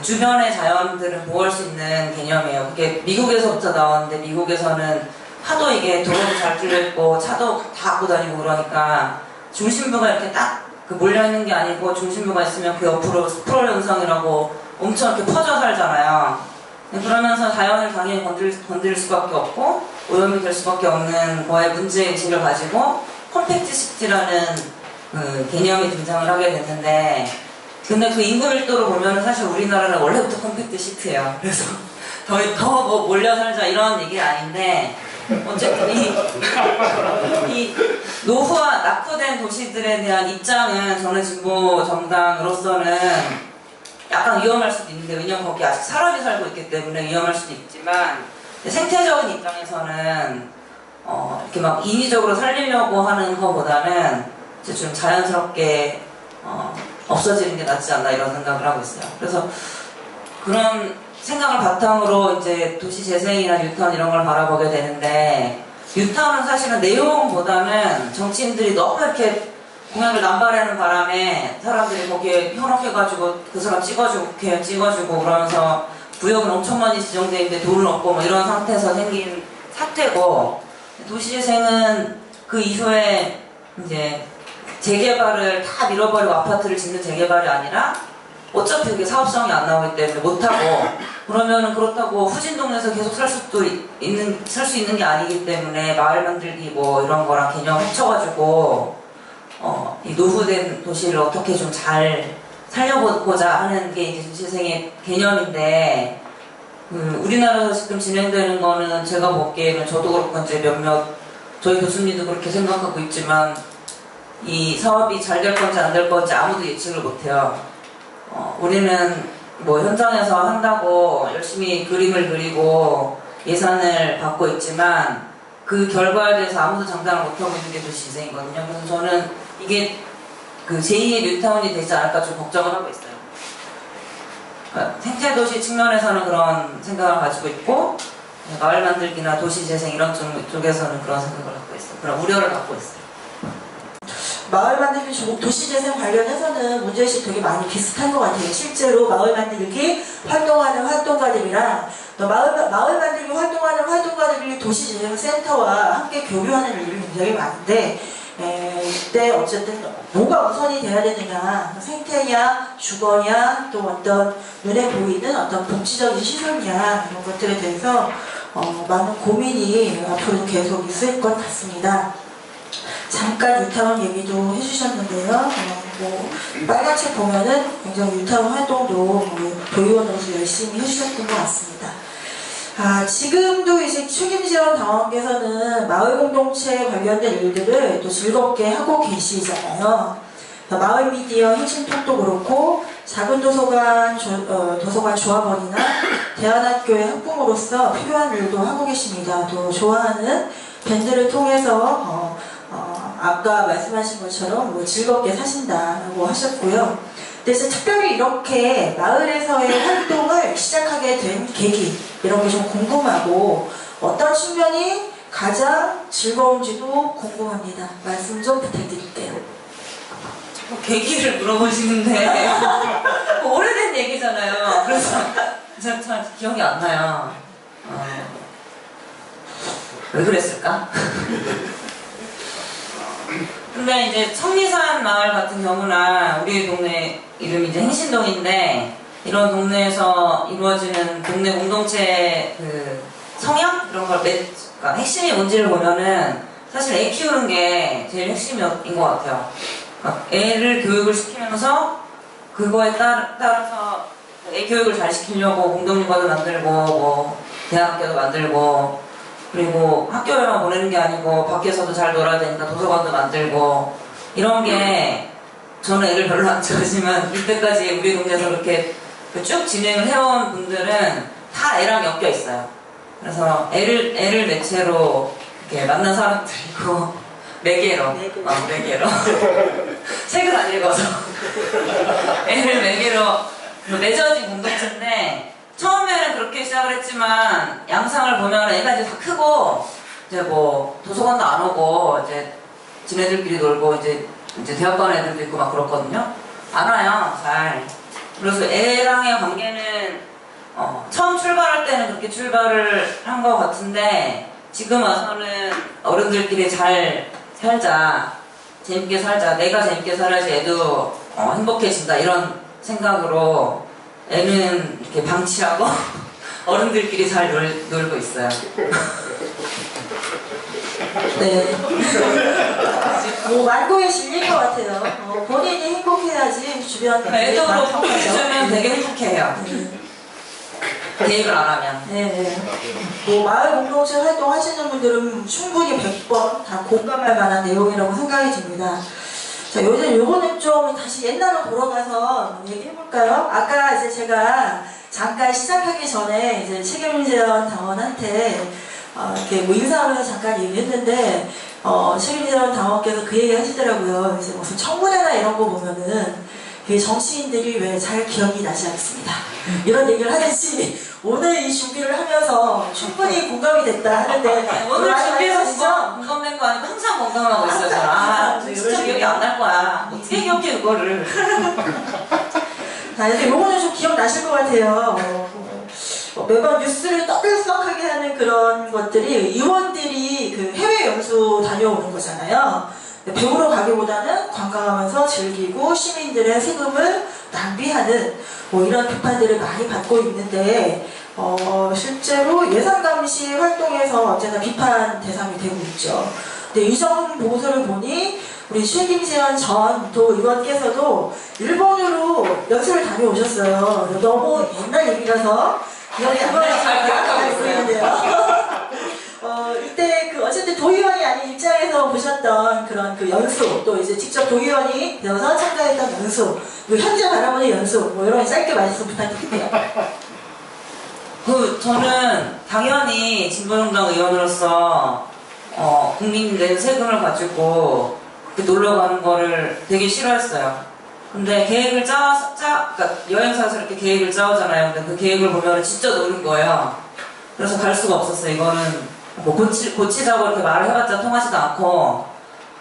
주변의 자연들을 보호할 수 있는 개념이에요. 그게 미국에서부터 나왔는데, 미국에서는 하도 이게 도로도 잘 뚫려있고 차도 다 갖고 다니고 그러니까 중심부가 이렇게 딱 몰려있는 게 아니고, 중심부가 있으면 그 옆으로 스프롤 현상이라고 엄청 이렇게 퍼져 살잖아요. 그러면서 자연을 당연히 건드릴 수밖에 없고 오염이 될 수밖에 없는 거에 문제의식을 가지고 컴팩트 시티라는 개념이 등장을 하게 됐는데, 근데 그 인구 밀도로 보면 사실 우리나라는 원래부터 컴팩트 시티예요. 그래서 더 몰려 살자 이런 얘기 아닌데, 어쨌든 이 노후화 낙후된 도시들에 대한 입장은 저는 진보 정당으로서는 약간 위험할 수도 있는데, 왜냐면 거기 아직 사람이 살고 있기 때문에 위험할 수도 있지만, 생태적인 입장에서는 이렇게 막 인위적으로 살리려고 하는 것보다는 이제 좀 자연스럽게 없어지는 게 낫지 않나, 이런 생각을 하고 있어요. 그래서 그런 생각을 바탕으로 이제 도시 재생이나 뉴타운 이런 걸 바라보게 되는데, 뉴타운은 사실은 내용보다는 정치인들이 너무 이렇게 공약을 남발하는 바람에 사람들이 거기에 현혹해가지고 그 사람 찍어주고 국회의원 찍어주고 그러면서 구역은 엄청 많이 지정돼 있는데 돈은 없고 뭐 이런 상태에서 생긴 사태고, 도시재생은 그 이후에 이제 재개발을 다 밀어버리고 아파트를 짓는 재개발이 아니라 어차피 그게 사업성이 안 나오기 때문에 못하고, 그러면은 그렇다고 후진동네에서 계속 살 수 있는 게 아니기 때문에 마을 만들기 뭐 이런 거랑 개념 합쳐가지고 이 노후된 도시를 어떻게 좀 잘 살려보고자 하는 게 이제 도시재생의 개념인데, 우리나라에서 지금 진행되는 거는 제가 보기에는, 저도 그렇고 이제 몇몇 저희 교수님도 그렇게 생각하고 있지만, 이 사업이 잘 될 건지 안 될 건지 아무도 예측을 못해요. 우리는 뭐 현장에서 한다고 열심히 그림을 그리고 예산을 받고 있지만 그 결과에 대해서 아무도 장담을 못하고 있는 게 도시재생이거든요. 그래서 저는 이게 제2의 뉴타운이 되지 않을까 좀 걱정을 하고 있어요. 그러니까 생태도시 측면에서는 그런 생각을 가지고 있고, 마을 만들기나 도시재생 이런 쪽에서는 그런 생각을 갖고 있어요. 그런 우려를 갖고 있어요. 마을 만들기 도시재생 관련해서는 문제의식 되게 많이 비슷한 것 같아요. 실제로 마을 만들기 활동하는 활동가들이랑 마을 만들기 활동하는 활동가들이 도시재생센터와 함께 교류하는 일이 굉장히 많은데 이때 어쨌든 뭐가 우선이 돼야 되느냐, 생태냐, 주거냐, 또 어떤 눈에 보이는 어떤 복지적인 시설이냐 이런 것들에 대해서 많은 고민이 앞으로 계속 있을 것 같습니다. 잠깐 유타운 얘기도 해주셨는데요. 빨간 책 보면은 굉장히 유타운 활동도 도의원으로서 열심히 해주셨던 것 같습니다. 지금도 이제 책임지원 당원께서는 마을 공동체 관련된 일들을 또 즐겁게 하고 계시잖아요. 마을 미디어 혁신통도 그렇고 작은 도서관 조합원이나 대안학교의 학부모로서 필요한 일도 하고 계십니다. 또 좋아하는 밴드를 통해서 아까 말씀하신 것처럼 즐겁게 사신다라고 하셨고요. 근데 이제 특별히 이렇게 마을에서의 활동을 시작하게 된 계기 이런 게 좀 궁금하고 어떤 측면이 가장 즐거운지도 궁금합니다. 말씀 좀 부탁드릴게요. 자꾸 계기를 물어보시는데 오래된 얘기잖아요. 그래서 잘 기억이 안 나요. 왜 그랬을까? 근데 이제 청리산 마을 같은 경우나 우리 동네 이름이 이제 행신동인데 이런 동네에서 이루어지는 동네 공동체 그 성향 이런 걸 그러니까 핵심이 뭔지를 보면은 사실 애 키우는 게 제일 핵심인 것 같아요. 그러니까 애를 교육을 시키면서 그거에 따라서 애 교육을 잘 시키려고 공동육아도 만들고 뭐 대학교도 만들고 그리고 학교에만 보내는 게 아니고 밖에서도 잘 놀아야 되니까 도서관도 만들고 이런 게 저는 애를 별로 안 좋아하지만 이때까지 우리 동네에서 그렇게 쭉 진행을 해온 분들은 다 애랑 엮여 있어요. 그래서 애를 매체로 이렇게 만난 사람들이고 매개로 책을 안 읽어서 애를 매개로 맺어진 공동체인데 처음에는 그렇게 시작을 했지만 양상을 보면 애가 이제 다 크고 이제 뭐 도서관도 안 오고 이제 지네들끼리 놀고 이제 대학 가는 애들도 있고 막 그렇거든요. 안 와요 잘. 그래서 애랑의 관계는 처음 출발할 때는 그렇게 출발을 한 것 같은데 지금 와서는 어른들끼리 잘 살자, 재밌게 살자, 내가 재밌게 살아야지 애도 행복해진다 이런 생각으로 애는 이렇게 방치하고 어른들끼리 잘 놀고 있어요. 네. 말고에 질릴 것 같아요. 본인이 행복해야지 주변 애도 그렇고 주면 되게 행복해요. 계획을 안 하면. 네. 마을 공동체 활동하시는 분들은 충분히 100번 다 공감할 만한 내용이라고 생각이 듭니다. 자, 요거는 좀 다시 옛날로 돌아가서 얘기해볼까요? 아까 이제 제가 잠깐 시작하기 전에 이제 책임지원 당원한테 이렇게 인사하면서 잠깐 얘기했는데 책임지원 당원께서 그 얘기 하시더라고요. 이제 무슨 청문회나 이런 거 보면은 정치인들이 왜 잘 기억이 나지 않습니다. 이런 얘기를 하듯이 오늘 이 준비를 하면서 충분히 공감이 됐다 하는데 오늘 준비해서 공감된 거 아니고 항상 공감하고 있어요. 진짜 기억이 안 날 거야. 어떻게 기억해 그거를. 자, 근데 요거는 좀 기억나실 것 같아요. 매번 뉴스를 떠들썩하게 하는 그런 것들이 의원들이 그 해외 연수 다녀오는 거잖아요. 배우러 가기보다는 관광하면서 즐기고 시민들의 세금을 낭비하는 이런 비판들을 많이 받고 있는데 실제로 예산감시 활동에서 언제나 비판 대상이 되고 있죠. 근데 이전 보고서를 보니 우리 책임지원 전 도의원께서도 일본으로 연수를 다녀오셨어요. 너무 옛날 얘기라서 기억이 안 나서 잘 보이는데요. 이때 어쨌든 도의원이 아닌 입장에서 보셨던 그런 그 연수, 또 이제 직접 도의원이 되어서 참가했던 연수, 현재 바라보는 연수, 이런 짧게 말씀 부탁드릴게요. 저는 당연히 진보정당 의원으로서 국민들 세금을 가지고 놀러 가는 거를 되게 싫어했어요. 근데 계획을 그러니까 여행사에서 이렇게 계획을 짜오잖아요. 근데 그 계획을 보면 진짜 노는 거예요. 그래서 갈 수가 없었어요. 이거는 뭐 고치자고 이렇게 말을 해봤자 통하지도 않고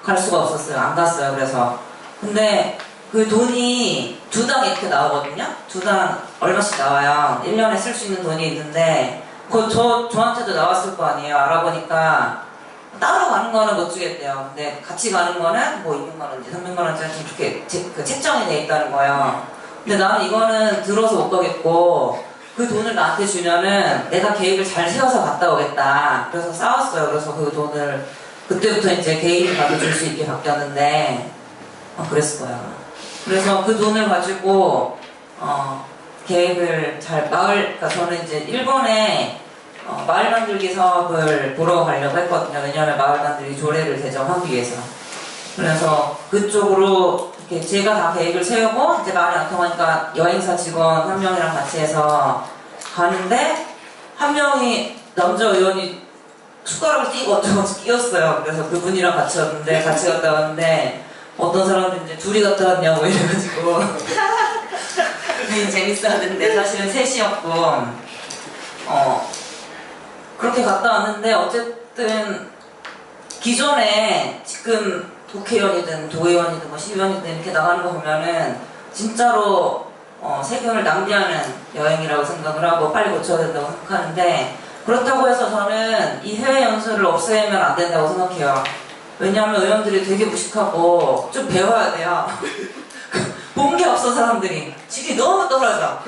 갈 수가 없었어요. 안 갔어요. 그래서 근데 그 돈이 두당 이렇게 나오거든요. 두당 얼마씩 나와요. 1년에 쓸 수 있는 돈이 있는데 그거 저한테도 나왔을 거 아니에요. 알아보니까 따로 가는 거는 못 주겠대요. 근데 같이 가는 거는 뭐 200만원인지 300만원인지 그렇게 책정이 돼 있다는 거예요. 근데 나는 이거는 들어서 못 가겠고 그 돈을 나한테 주면은 내가 계획을 잘 세워서 갔다 오겠다. 그래서 싸웠어요. 그래서 그 돈을 그때부터 이제 개인이 가서 줄 수 있게 바뀌었는데 그랬을 거야. 그래서 그 돈을 가지고 계획을 잘 그러니까 저는 이제 일본에 마을 만들기 사업을 보러 가려고 했거든요. 왜냐하면 마을 만들기 조례를 제정하기 위해서. 그래서 그쪽으로 이렇게 제가 다 계획을 세우고 이제 말이 안 통하니까 여행사 직원 한 명이랑 같이 해서 가는데 한 명이 남자 의원이 숟가락을 띄고 끼었어요. 그래서 그분이랑 같이 왔는데 같이 갔다 왔는데 어떤 사람들이 이제 둘이 갔다 왔냐고 이래가지고 재밌어 하던데 사실은 셋이었고 그렇게 갔다 왔는데 어쨌든 기존에 지금 국회의원이든 도의원이든 뭐 시의원이든 이렇게 나가는 거 보면은 진짜로 세금을 낭비하는 여행이라고 생각을 하고 빨리 고쳐야 된다고 생각하는데 그렇다고 해서 저는 이 해외 연수를 없애면 안 된다고 생각해요. 왜냐하면 의원들이 되게 무식하고 좀 배워야 돼요. 본 게 없어 사람들이. 질이 너무 떨어져.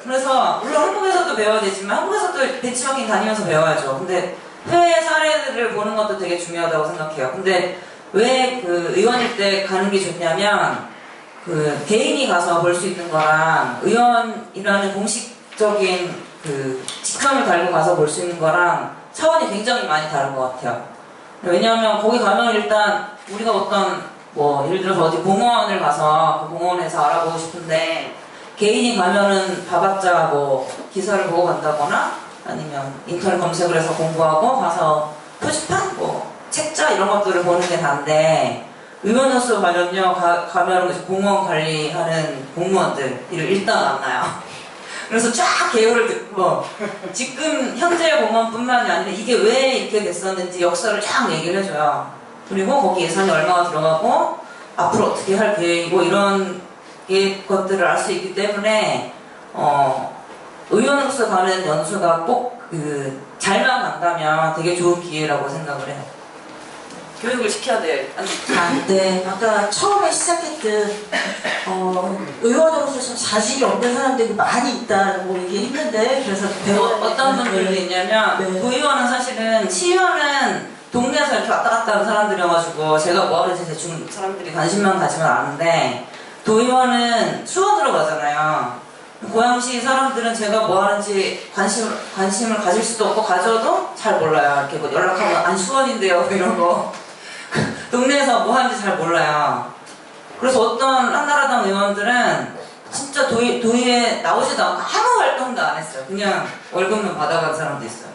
그래서 물론 한국에서도 배워야 되지만 한국에서도 벤치마킹 다니면서 배워야죠. 근데 해외 사례들을 보는 것도 되게 중요하다고 생각해요. 근데 왜 그 의원일 때 가는 게 좋냐면 그 개인이 가서 볼 수 있는 거랑 의원이라는 공식적인 그 직함을 달고 가서 볼 수 있는 거랑 차원이 굉장히 많이 다른 것 같아요. 왜냐하면 거기 가면 일단 우리가 어떤 뭐 예를 들어서 어디 공원을 가서 그 공원에서 알아보고 싶은데 개인이 가면은 봐봤자 뭐 기사를 보고 간다거나 아니면 인터넷 검색을 해서 공부하고 가서 표지판 뭐 책자 이런 것들을 보는 게 다인데 의원으로서 가면요 가면은 공원 관리하는 공무원들을 일단 만나요. 그래서 쫙 개요를 듣고 지금 현재 공원뿐만이 아니라 이게 왜 이렇게 됐었는지 역사를 쫙 얘기를 해줘요. 그리고 거기 예산이 얼마가 들어가고 앞으로 어떻게 할 계획이고 이런 것들을 알 수 있기 때문에 의원으로서 가는 연수가 꼭 잘만 간다면 되게 좋은 기회라고 생각을 해요. 교육을 시켜야 돼. 네, 아까 처음에 시작했듯 의원으로서 좀 자질이 없는 사람들이 많이 있다고 얘기했는데 그래서 어떤 분들이 있냐면 네. 도의원은 사실은 시의원은 동네에서 이렇게 왔다 갔다 하는 사람들이어가지고 제가 뭐 하는지 대충 사람들이 관심만 가지면 아는데 도의원은 수원으로 가잖아요. 고양시 사람들은 제가 뭐 하는지 관심을 가질 수도 없고 가져도 잘 몰라요. 이렇게 뭐 연락하면 아니 수원인데요 이런 거 동네에서 뭐 하는지 잘 몰라요. 그래서 어떤 한나라당 의원들은 진짜 도의에 나오지도 않고 아무 활동도 안 했어요. 그냥 월급만 받아간 사람도 있어요.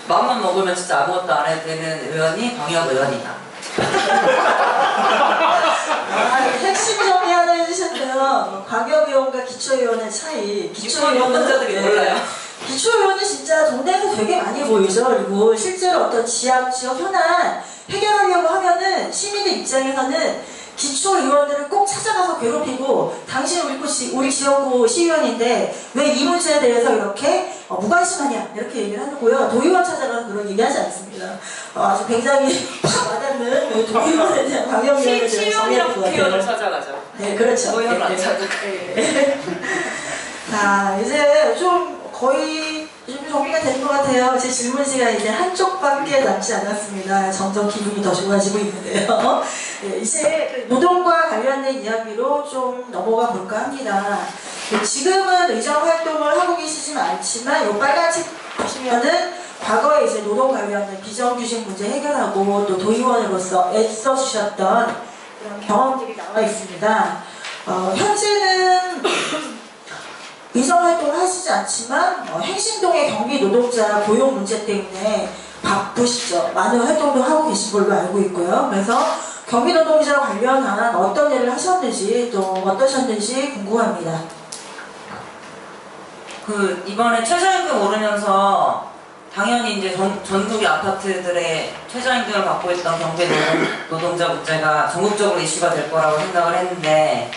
마음만 먹으면 진짜 아무것도 안 해도 되는 의원이 광역 의원이다. 핵심 정리 하나 해주셨네요. 광역의원과 기초의원의 차이. 기초의원자들이 몰라요. 기초의원은 진짜 동네에서 되게 많이 보이죠. 그리고 실제로 어떤 지역 현안 해결하려고 하면은 시민의 입장에서는 기초의원들을 꼭 찾아가서 괴롭히고 당신 우리 지역구 시의원인데 왜 이 문제에 대해서 이렇게 무관심하냐 이렇게 얘기를 하고요. 도의원 찾아가서 그런 얘기하지 않습니다. 아주 굉장히 팍 와닿는 도의원에 대한 광역의원에 대한 시의원이랑 국회의원을 찾아가죠. 네, 그렇죠. 도의원을 안 찾아가. 자, 이제 좀 거의 좀 정리가 된 것 같아요. 제 질문지가 이제 한쪽밖에 남지 않았습니다. 점점 기분이 더 좋아지고 있는데요. 네, 이제 노동과 관련된 이야기로 좀 넘어가 볼까 합니다. 지금은 의정 활동을 하고 계시지는 않지만 이 빨간 책 보시면은 과거에 이제 노동 관련된 비정규직 문제 해결하고 또 도의원으로서 애써 주셨던 그런 경험들이 나와 있습니다. 현재는 의정활동을 하시지 않지만 행신동의 경기 노동자 고용 문제 때문에 바쁘시죠. 많은 활동도 하고 계신 걸로 알고 있고요. 그래서 경기 노동자 관련한 어떤 일을 하셨는지 또 어떠셨는지 궁금합니다. 이번에 최저임금 오르면서 당연히 이제 전국의 아파트들의 최저임금을 받고 있던 경비 노동자 문제가 전국적으로 이슈가 될 거라고 생각을 했는데,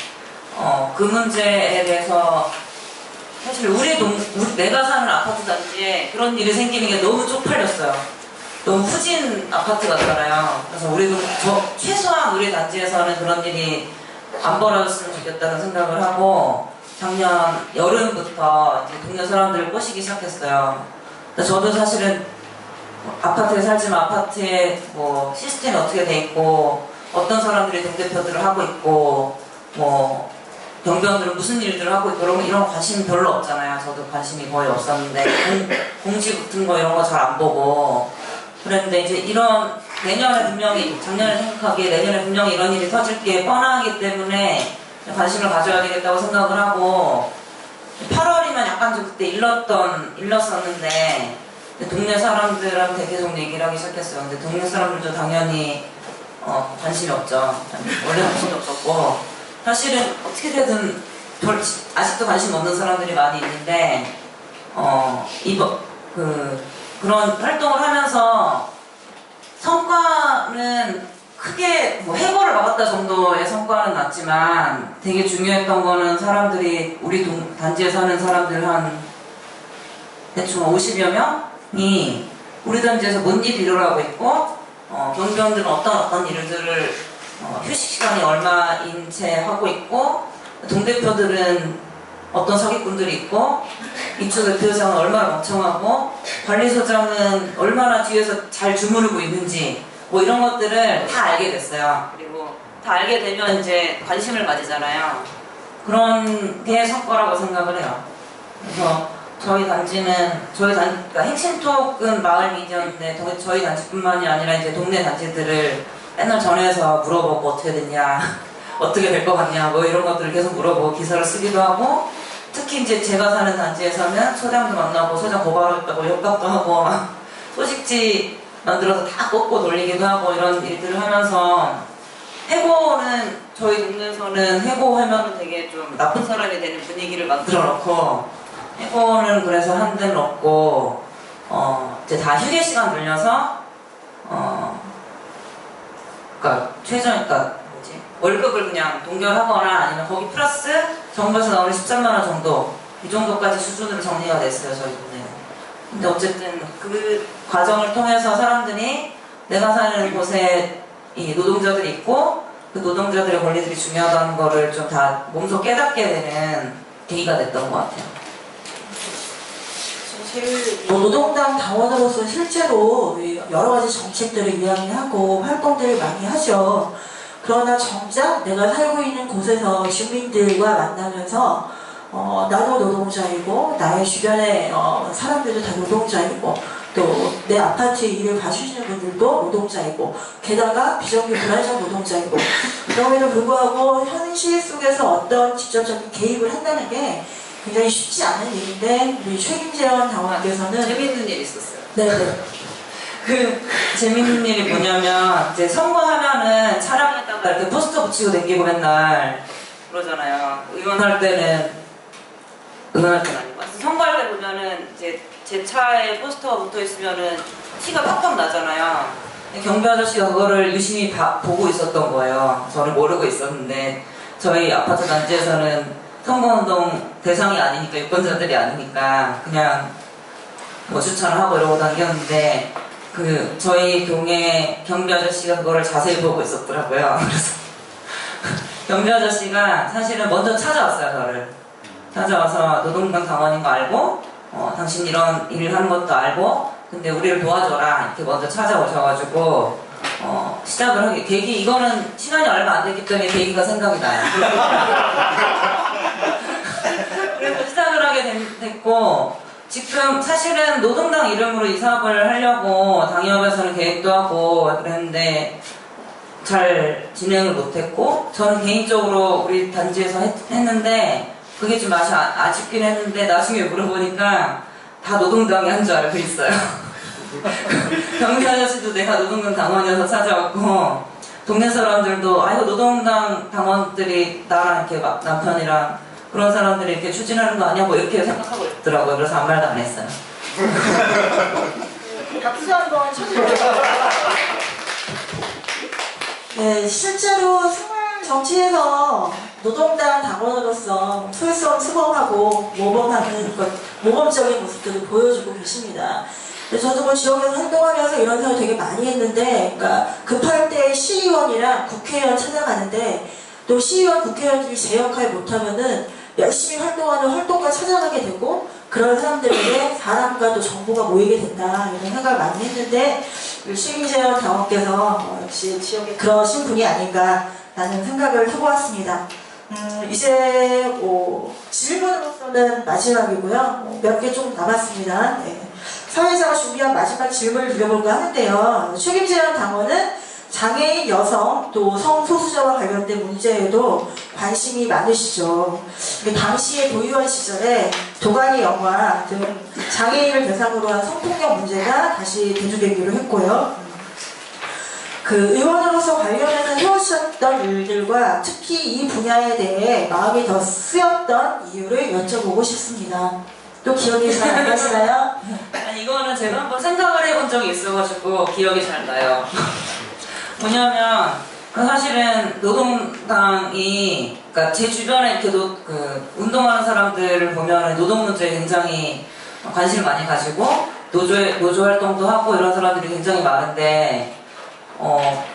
그 문제에 대해서 사실 내가 사는 아파트 단지에 그런 일이 생기는 게 너무 쪽팔렸어요. 너무 후진 아파트 같잖아요. 그래서 최소한 우리 단지에서는 그런 일이 안 벌어졌으면 좋겠다는 생각을 하고, 작년 여름부터 이제 동네 사람들을 꼬시기 시작했어요. 저도 사실은 아파트에 살지만 아파트에 뭐 시스템이 어떻게 돼 있고, 어떤 사람들이 동대표들을 하고 있고, 뭐 경비원들은 무슨 일들을 하고 있고 이런 관심이 별로 없잖아요. 저도 관심이 거의 없었는데 공지 붙은 거 이런 거 잘 안 보고 그랬는데, 이제 이런 내년에 분명히, 작년에 생각하기에 내년에 분명히 이런 일이 터질 게 뻔하기 때문에 관심을 가져야 되겠다고 생각을 하고, 8월이면 약간 좀 그때 일렀었는데 동네 사람들한테 계속 얘기를 하기 시작했어요. 근데 동네 사람들도 당연히 관심이 없죠. 원래 관심이 없었고, 사실은 어떻게 되든 아직도 관심 없는 사람들이 많이 있는데, 그런 활동을 하면서 성과는 크게 뭐 해고를 막았다 정도의 성과는 났지만, 되게 중요했던 거는 사람들이, 우리 단지에 사는 사람들 한 대충 50여 명이 우리 단지에서 뭔 일이 일어나고 있고, 경비원들은 어떤 일들을 휴식 시간이 얼마인 채 하고 있고, 동대표들은 어떤 사기꾼들이 있고, 입주 대표장은 얼마나 멍청하고, 관리소장은 얼마나 뒤에서 잘 주무르고 있는지, 뭐 이런 것들을 다 알게 됐어요. 그리고 다 알게 되면 이제 관심을 가지잖아요. 그런 게 성과라고 생각을 해요. 그래서 저희 단지는, 그러니까 핵심톡은 마을 미디어인데, 저희 단지뿐만이 아니라 이제 동네 단지들을 맨날 전화해서 물어보고 어떻게 됐냐, 어떻게 될 것 같냐, 뭐 이런 것들을 계속 물어보고 기사를 쓰기도 하고, 특히 이제 제가 사는 단지에서는 소장도 만나고, 소장 고발했다고 협박도 하고, 소식지 만들어서 다 꽂고 돌리기도 하고, 이런 일들을 하면서, 해고는, 저희 동네에서는 해고하면 되게 좀 나쁜 사람이 되는 분위기를 만들어 놓고, 해고는 그래서 한 데는 없고, 이제 다 휴게 시간 늘려서, 그러니까 월급을 그냥 동결하거나 아니면 거기 플러스 정부에서 나오는 13만원 정도, 이 정도까지 수준으로 정리가 됐어요, 저희 동네는. 근데 어쨌든 그 과정을 통해서 사람들이 내가 사는 곳에 이 노동자들이 있고, 그 노동자들의 권리들이 중요하다는 거를 좀 다 몸소 깨닫게 되는 계기가 됐던 것 같아요. 노동당 당원으로서 실제로 여러 가지 정책들을 이야기하고 활동들을 많이 하죠. 그러나 정작 내가 살고 있는 곳에서 주민들과 만나면서 나도 노동자이고, 나의 주변의 사람들도 다 노동자이고, 또 내 아파트 일을 봐주시는 분들도 노동자이고, 게다가 비정규 불안정 노동자이고, 그럼에도 불구하고 현실 속에서 어떤 직접적인 개입을 한다는 게 굉장히 쉽지 않은 일인데, 우리 최김재원 당원께서는 재밌는 일이 있었어요. 네네. 그 재밌는 일이 뭐냐면, 이제 선거하면은 차량에다가 이렇게 포스터 붙이고 다니고 맨날 그러잖아요. 의원할 때는 아니고, 선거할 때 보면은 이제 제 차에 포스터가 붙어 있으면은 티가 팍팍 나잖아요. 경비 아저씨가 그거를 유심히 보고 있었던 거예요. 저는 모르고 있었는데, 저희 아파트 단지에서는 선거운동 대상이 아니니까, 유권자들이 아니니까 그냥 뭐 추천을 하고 이러고 다녔는데, 저희 동네 경비 아저씨가 그거를 자세히 보고 있었더라고요. 그래서 경비 아저씨가 사실은 먼저 찾아왔어요, 저를. 찾아와서 노동당 당원인 거 알고, 당신 이런 일을 하는 것도 알고, 근데 우리를 도와줘라, 이렇게 먼저 찾아오셔가지고, 시작을 하게, 이거는 시간이 얼마 안 됐기 때문에 계기가 생각이 나요. 그래서 시작을 하게 됐고, 지금 사실은 노동당 이름으로 이 사업을 하려고 당협에서는 계획도 하고 그랬는데 잘 진행을 못했고, 저는 개인적으로 우리 단지에서 했는데 그게 좀 맛이 아쉽긴 했는데, 나중에 물어보니까 다 노동당이 한 줄 알고 있어요. 경비 아저씨도 내가 노동당 당원이어서 찾아왔고, 동네 사람들도 아이고 노동당 당원들이 나랑 이렇게 막 남편이랑 그런 사람들이 이렇게 추진하는 거 아니야? 뭐 이렇게 생각하고 있더라고요. 그래서 아무 말도 안 했어요. 박수 한번 쳐주세요. 네, 실제로 생활 정치에서 노동당 당원으로서 소외성 수범하고 모범적인 모습들을 보여주고 계십니다. 저도 뭐 지역에서 활동하면서 이런 생각을 되게 많이 했는데, 그러니까 급할 때 시의원이랑 국회의원 찾아가는데, 또 시의원, 국회의원들이 제 역할 못하면은 열심히 활동하는 활동가 찾아가게 되고, 그런 사람들에게 사람과 또 정보가 모이게 된다, 이런 생각을 많이 했는데, 심희재현 당원께서 역시 지역에 그러신 분이 아닌가라는 생각을 해보았습니다. 이제 질문으로서는 마지막이고요. 몇 개 좀 남았습니다. 네. 사회자가 준비한 마지막 질문을 드려볼까 하는데요. 최김재현 당원은 장애인 여성 또 성소수자와 관련된 문제에도 관심이 많으시죠. 당시의 도의원 시절에 도가니 영화 등 장애인을 대상으로 한 성폭력 문제가 다시 대두되기로 했고요. 그 의원으로서 관련해서 해오셨던 일들과 특히 이 분야에 대해 마음이 더 쓰였던 이유를 여쭤보고 싶습니다. 또 기억이 잘 안 나시나요? 아니, 이거는 제가 한번 생각을 해본 적이 있어가지고 기억이 잘 나요. 뭐냐면 사실은 노동당이, 그러니까 제 주변에 이렇게 운동하는 사람들을 보면 노동 문제에 굉장히 관심을 많이 가지고 노조 활동도 하고 이런 사람들이 굉장히 많은데,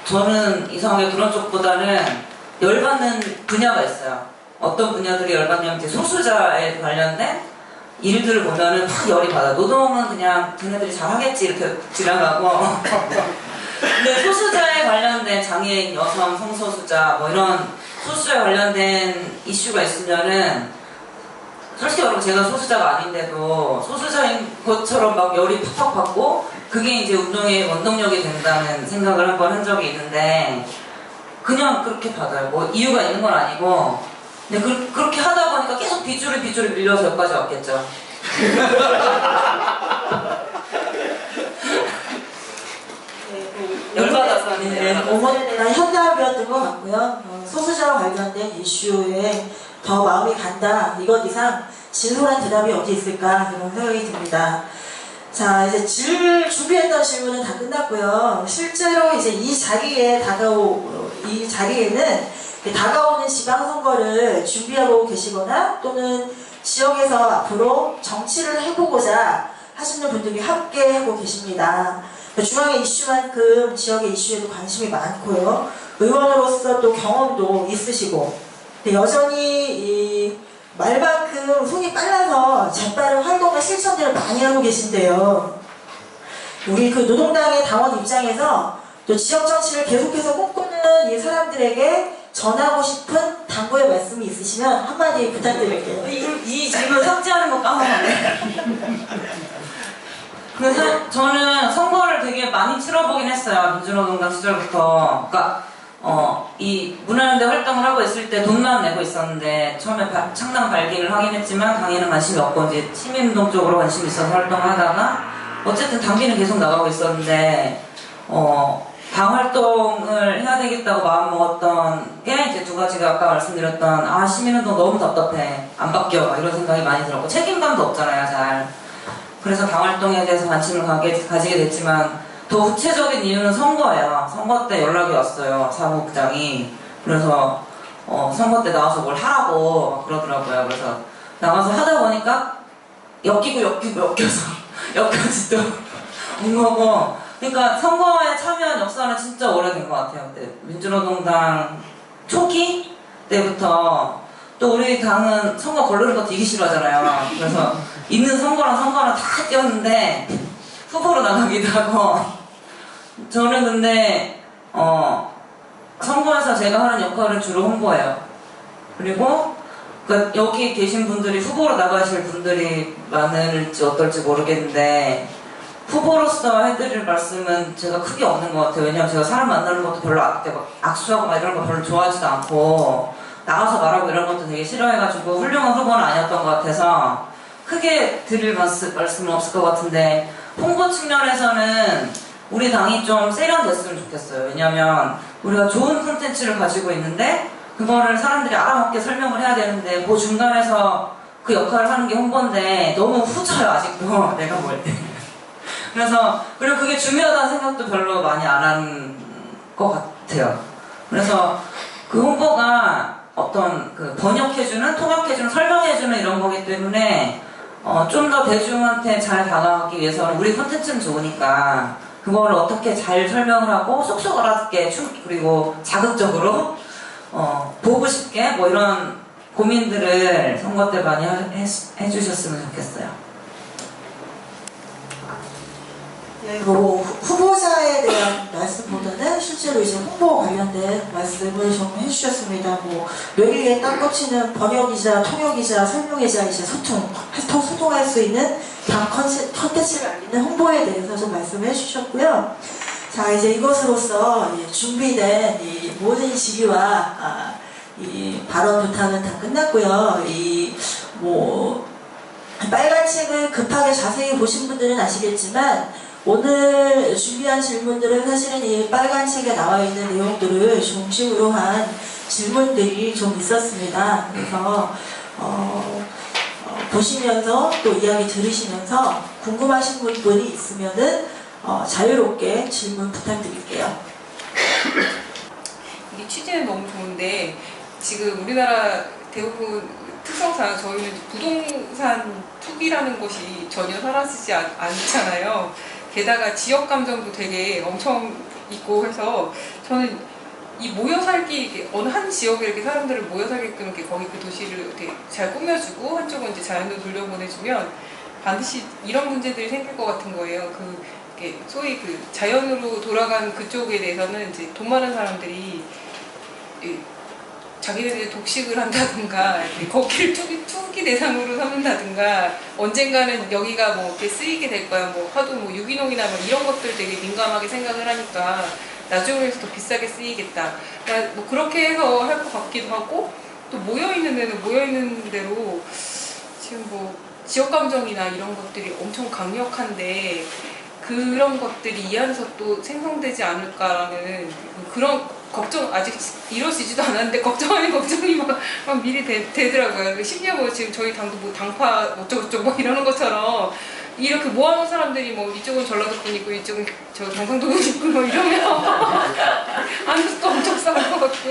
저는 이상하게 그런 쪽보다는 열받는 분야가 있어요. 어떤 분야들이 열받냐면 소수자에 관련된 일들을 보면은 막 열이 받아. 노동은 그냥 걔네들이 잘하겠지 이렇게 지나가고 근데 소수자에 관련된 장애인, 여성, 성소수자 뭐 이런 소수자에 관련된 이슈가 있으면은 솔직히 말하면 제가 소수자가 아닌데도 소수자인 것처럼 막 열이 팍팍 받고 그게 이제 운동의 원동력이 된다는 생각을 한번 한 적이 있는데 그냥 그렇게 받아요. 뭐 이유가 있는 건 아니고 근데 그렇게 하다 보니까 계속 빗줄을 밀려서 여기까지 왔겠죠. 열받아서 현답이었던 것 같고요. 소수자와 관련된 이슈에 더 마음이 간다. 이것 이상 진솔한 대답이 어디 있을까 이런 생각이 듭니다. 자, 이제 준비했던 질문은 다 끝났고요. 실제로 이제 이 자리에는 다가오는 지방선거를 준비하고 계시거나 또는 지역에서 앞으로 정치를 해보고자 하시는 분들이 함께하고 계십니다. 중앙의 이슈만큼 지역의 이슈에도 관심이 많고요. 의원으로서 또 경험도 있으시고 여전히 이 말만큼 손이 빨라서 재빠른 활동과 실천들을 많이 하고 계신데요. 우리 그 노동당의 당원 입장에서 또 지역 정치를 계속해서 꿈꾸는 이 사람들에게 전하고 싶은 당부의 말씀이 있으시면 한마디 부탁드릴게요. 이 질문 삭제하는 거 까먹었네. 그래서 저는 선거를 되게 많이 치러보긴 했어요. 민주노동당 시절부터. 그러니까 이 문화연대 활동을 하고 있을 때 돈만 내고 있었는데 처음에 창당 발기를 하긴 했지만 당에는 관심이 없고 이제 시민운동 쪽으로 관심이 있어서 활동을 하다가 어쨌든 당비는 계속 나가고 있었는데 당 활동을 해야 되겠다고 마음먹었던 게 이제 두 가지가 아까 말씀드렸던 시민운동 너무 답답해 안 바뀌어 이런 생각이 많이 들었고 책임감도 없잖아요 잘. 그래서 당 활동에 대해서 관심을 가지게 됐지만 더 구체적인 이유는 선거예요. 선거 때 연락이 왔어요 사무국장이. 그래서 선거 때 나와서 뭘 하라고 그러더라고요. 그래서 나가서 하다 보니까 엮여서 엮여지도 온 거고. 그러니까 선거에 참여한 역사는 진짜 오래된 것 같아요. 그때 민주노동당 초기 때부터 또 우리 당은 선거 걸르는 거 되게 싫어하잖아요. 그래서 있는 선거랑 다 뛰었는데 후보로 나가기도 하고 저는 근데 선거에서 제가 하는 역할은 주로 홍보예요. 그리고 그러니까 여기 계신 분들이 후보로 나가실 분들이 많을지 어떨지 모르겠는데 후보로서 해드릴 말씀은 제가 크게 없는 것 같아요. 왜냐면 제가 사람 만나는 것도 별로 악수하고 막 이런 거 별로 좋아하지도 않고 나가서 말하고 이런 것도 되게 싫어해가지고 훌륭한 후보는 아니었던 것 같아서 크게 드릴 말씀은 없을 것 같은데 홍보 측면에서는 우리 당이 좀 세련됐으면 좋겠어요. 왜냐면 우리가 좋은 콘텐츠를 가지고 있는데 그거를 사람들이 알아먹게 설명을 해야 되는데 그 중간에서 그 역할을 하는 게 홍보인데 너무 후져요 아직도 내가 볼 때. 그래서 그리고 그게 중요하다는 생각도 별로 많이 안 한 것 같아요. 그래서 그 홍보가 어떤 그 번역해주는, 통역해주는, 설명해주는 이런 거기 때문에 좀 더 대중한테 잘 다가가기 위해서는 우리 콘텐츠는 좋으니까 그거를 어떻게 잘 설명을 하고 쏙쏙 알아듣게 그리고 자극적으로 보고 싶게 뭐 이런 고민들을 선거 때 많이 해주셨으면 좋겠어요. 네, 뭐 후보자에 대한 말씀보다는 실제로 이제 홍보 관련된 말씀을 좀 해주셨습니다. 뭐 뇌리에 딱 꽂히는 번역이자 통역이자 설명이자 이제 소통할 수 있는 당 컨텐츠를 알리는 홍보에 대해서 좀 말씀을 해주셨고요. 자, 이제 이것으로서 준비된 이 모든 질의와 이 발언 부탁은 다 끝났고요. 빨간 책을 급하게 자세히 보신 분들은 아시겠지만 오늘 준비한 질문들은 사실은 이 빨간 책에 나와 있는 내용들을 중심으로 한 질문들이 좀 있었습니다. 그래서 보시면서 또 이야기 들으시면서 궁금하신 부분이 있으면은 자유롭게 질문 부탁드릴게요. 이게 취지는 너무 좋은데 지금 우리나라 대부분 특성상 저희는 부동산 투기라는 것이 전혀 사라지지 않잖아요. 게다가 지역 감정도 되게 엄청 있고 해서 저는 이 모여 살기, 어느 한 지역에 이렇게 사람들을 모여 살게끔 이렇게 거기 그 도시를 이렇게 잘 꾸며주고 한쪽은 이제 자연으로 돌려보내주면 반드시 이런 문제들이 생길 것 같은 거예요. 소위 그 자연으로 돌아간 그쪽에 대해서는 이제 돈 많은 사람들이 자기네들이 독식을 한다든가 거기를 투기 대상으로 삼는다든가 언젠가는 여기가 뭐 이렇게 쓰이게 될 거야. 뭐 하도 뭐 유기농이나 뭐 이런 것들 되게 민감하게 생각을 하니까 나중에 더 비싸게 쓰이겠다. 그러니까 뭐 그렇게 해서 할 것 같기도 하고 또 모여있는 데는 모여있는 대로 지금 뭐 지역 감정이나 이런 것들이 엄청 강력한데 그런 것들이 이 안에서 또 생성되지 않을까라는 그런 걱정, 아직 이루어지지도 않았는데 걱정하는 걱정이 막 미리 되더라고요. 심지어 뭐 지금 저희 당도 뭐 당파 어쩌고저쩌고 뭐 이러는 것처럼 이렇게 모아놓은 사람들이 뭐 이쪽은 전라도분 있고 이쪽은 저 경상도분 있고 뭐 이러면 안에서도 엄청 싸울 것 같고